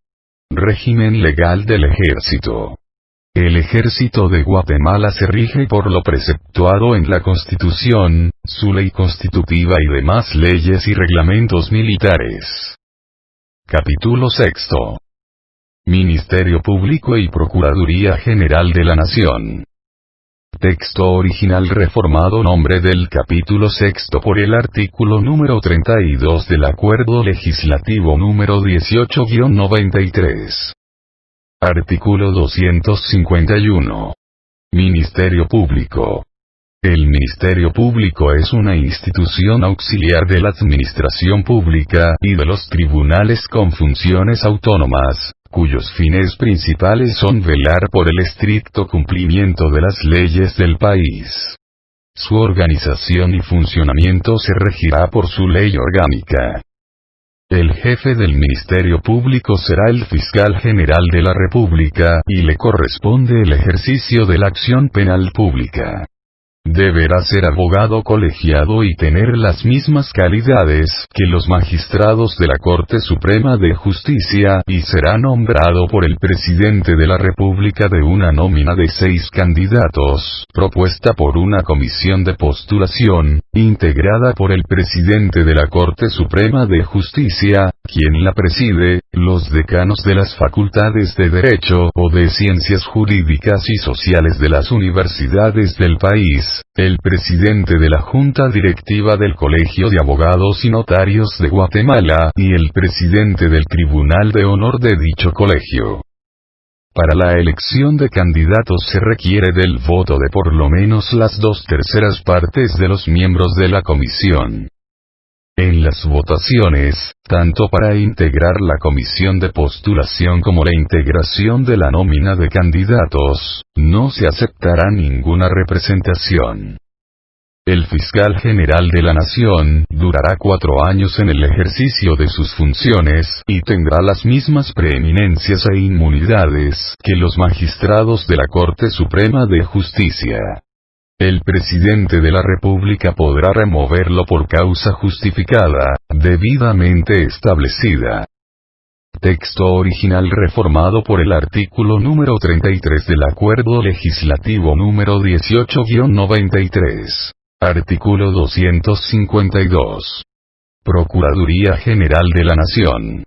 Régimen legal del ejército. El ejército de Guatemala se rige por lo preceptuado en la Constitución, su ley constitutiva y demás leyes y reglamentos militares. Capítulo 6. Ministerio Público y Procuraduría General de la Nación. Texto original reformado. Nombre del capítulo 6 por el artículo número 32 del Acuerdo Legislativo número 18-93. Artículo 251. Ministerio Público. El Ministerio Público es una institución auxiliar de la administración pública y de los tribunales con funciones autónomas, cuyos fines principales son velar por el estricto cumplimiento de las leyes del país. Su organización y funcionamiento se regirá por su ley orgánica. El jefe del Ministerio Público será el Fiscal General de la República, y le corresponde el ejercicio de la acción penal pública. Deberá ser abogado colegiado y tener las mismas calidades que los magistrados de la Corte Suprema de Justicia, y será nombrado por el presidente de la República de una nómina de 6 candidatos, propuesta por una comisión de postulación, integrada por el presidente de la Corte Suprema de Justicia, quien la preside, los decanos de las facultades de Derecho o de Ciencias Jurídicas y Sociales de las universidades del país, el presidente de la Junta Directiva del Colegio de Abogados y Notarios de Guatemala, y el presidente del Tribunal de Honor de dicho colegio. Para la elección de candidatos se requiere del voto de por lo menos las 2/3 partes de los miembros de la comisión. En las votaciones, tanto para integrar la comisión de postulación como la integración de la nómina de candidatos, no se aceptará ninguna representación. El Fiscal General de la Nación durará 4 años en el ejercicio de sus funciones, y tendrá las mismas preeminencias e inmunidades que los magistrados de la Corte Suprema de Justicia. El presidente de la República podrá removerlo por causa justificada, debidamente establecida. Texto original reformado por el artículo número 33 del Acuerdo Legislativo número 18-93. Artículo 252. Procuraduría General de la Nación.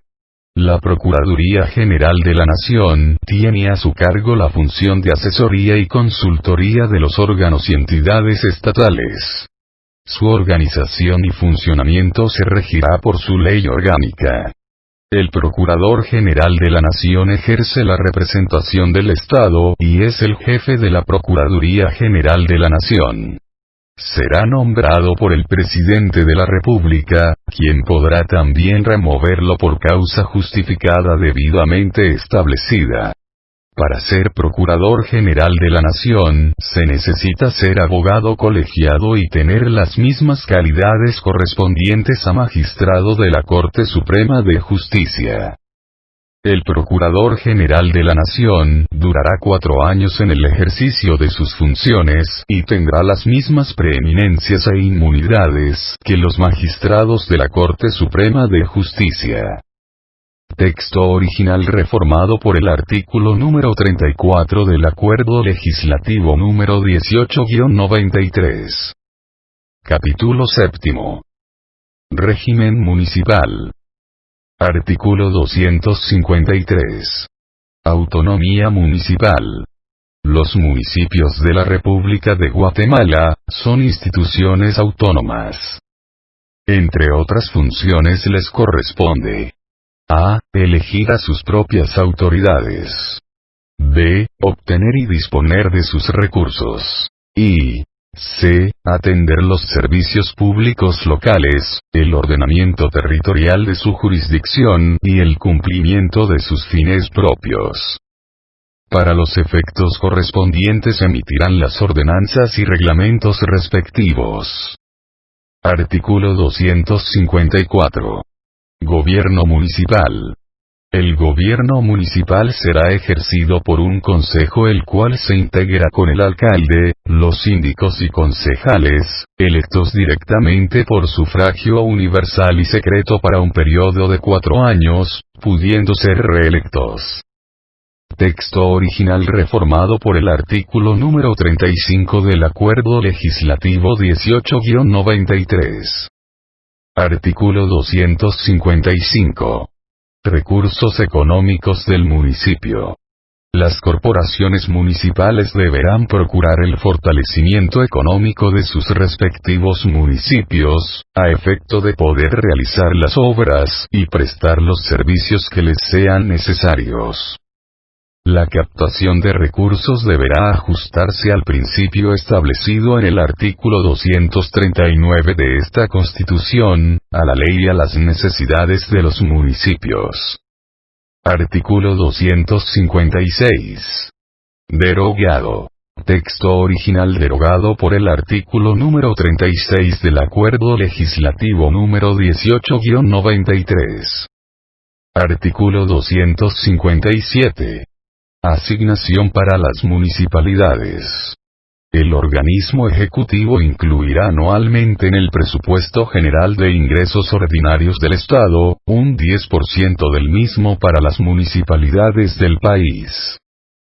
La Procuraduría General de la Nación tiene a su cargo la función de asesoría y consultoría de los órganos y entidades estatales. Su organización y funcionamiento se regirá por su ley orgánica. El Procurador General de la Nación ejerce la representación del Estado y es el jefe de la Procuraduría General de la Nación. Será nombrado por el Presidente de la República, quien podrá también removerlo por causa justificada debidamente establecida. Para ser Procurador General de la Nación, se necesita ser abogado colegiado y tener las mismas calidades correspondientes a magistrado de la Corte Suprema de Justicia. El Procurador General de la Nación durará 4 años en el ejercicio de sus funciones y tendrá las mismas preeminencias e inmunidades que los magistrados de la Corte Suprema de Justicia. Texto original reformado por el artículo número 34 del Acuerdo Legislativo número 18-93. Capítulo séptimo. Régimen municipal. Artículo 253. Autonomía municipal. Los municipios de la República de Guatemala son instituciones autónomas. Entre otras funciones les corresponde: a. Elegir a sus propias autoridades. b. Obtener y disponer de sus recursos. y c. Atender los servicios públicos locales, el ordenamiento territorial de su jurisdicción y el cumplimiento de sus fines propios. Para los efectos correspondientes emitirán las ordenanzas y reglamentos respectivos. Artículo 254. Gobierno municipal. El gobierno municipal será ejercido por un consejo el cual se integra con el alcalde, los síndicos y concejales, electos directamente por sufragio universal y secreto para un periodo de 4 años, pudiendo ser reelectos. Texto original reformado por el artículo número 35 del Acuerdo Legislativo 18-93. Artículo 255. Recursos económicos del municipio. Las corporaciones municipales deberán procurar el fortalecimiento económico de sus respectivos municipios, a efecto de poder realizar las obras y prestar los servicios que les sean necesarios. La captación de recursos deberá ajustarse al principio establecido en el artículo 239 de esta Constitución, a la ley y a las necesidades de los municipios. Artículo 256. Derogado. Texto original derogado por el artículo número 36 del Acuerdo Legislativo número 18-93. Artículo 257. Asignación para las municipalidades. El organismo ejecutivo incluirá anualmente en el presupuesto general de ingresos ordinarios del Estado, un 10% del mismo para las municipalidades del país.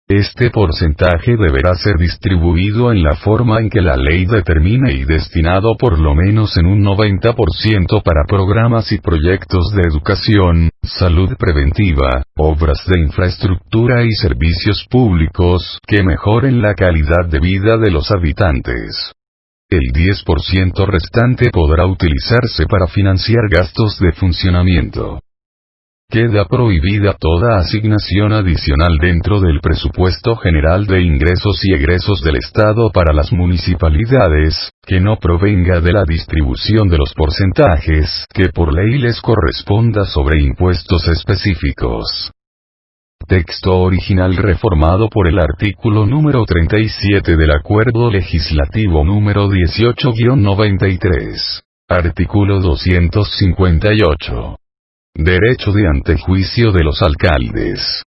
Este porcentaje deberá ser distribuido en la forma en que la ley determine y destinado por lo menos en un 90% para programas y proyectos de educación, salud preventiva, obras de infraestructura y servicios públicos que mejoren la calidad de vida de los habitantes. El 10% restante podrá utilizarse para financiar gastos de funcionamiento. Queda prohibida toda asignación adicional dentro del presupuesto general de ingresos y egresos del Estado para las municipalidades, que no provenga de la distribución de los porcentajes que por ley les corresponda sobre impuestos específicos. Texto original reformado por el artículo número 37 del Acuerdo Legislativo número 18-93. Artículo 258. Derecho de antejuicio de los alcaldes.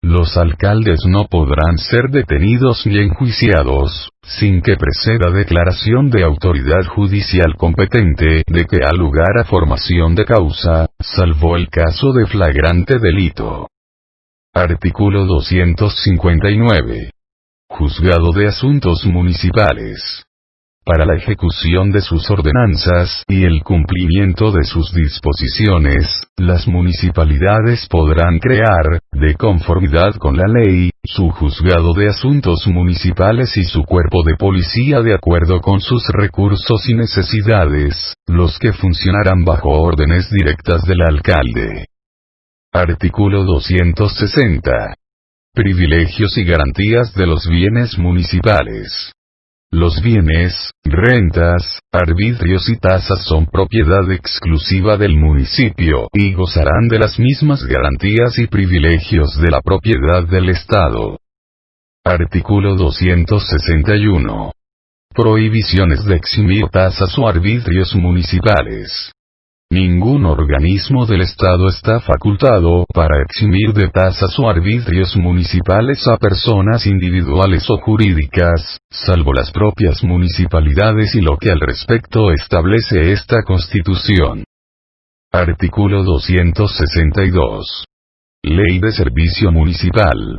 Los alcaldes no podrán ser detenidos ni enjuiciados, sin que preceda declaración de autoridad judicial competente de que ha lugar a formación de causa, salvo el caso de flagrante delito. Artículo 259. Juzgado de Asuntos Municipales. Para la ejecución de sus ordenanzas y el cumplimiento de sus disposiciones, las municipalidades podrán crear, de conformidad con la ley, su juzgado de asuntos municipales y su cuerpo de policía de acuerdo con sus recursos y necesidades, los que funcionarán bajo órdenes directas del alcalde. Artículo 260. Privilegios y garantías de los bienes municipales. Los bienes, rentas, arbitrios y tasas son propiedad exclusiva del municipio y gozarán de las mismas garantías y privilegios de la propiedad del Estado. Artículo 261. Prohibiciones de eximir tasas o arbitrios municipales. Ningún organismo del Estado está facultado para eximir de tasas o arbitrios municipales a personas individuales o jurídicas, salvo las propias municipalidades y lo que al respecto establece esta Constitución. Artículo 262. Ley de Servicio Municipal.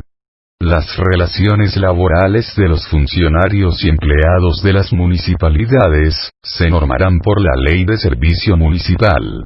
Las relaciones laborales de los funcionarios y empleados de las municipalidades, se normarán por la Ley de Servicio Municipal.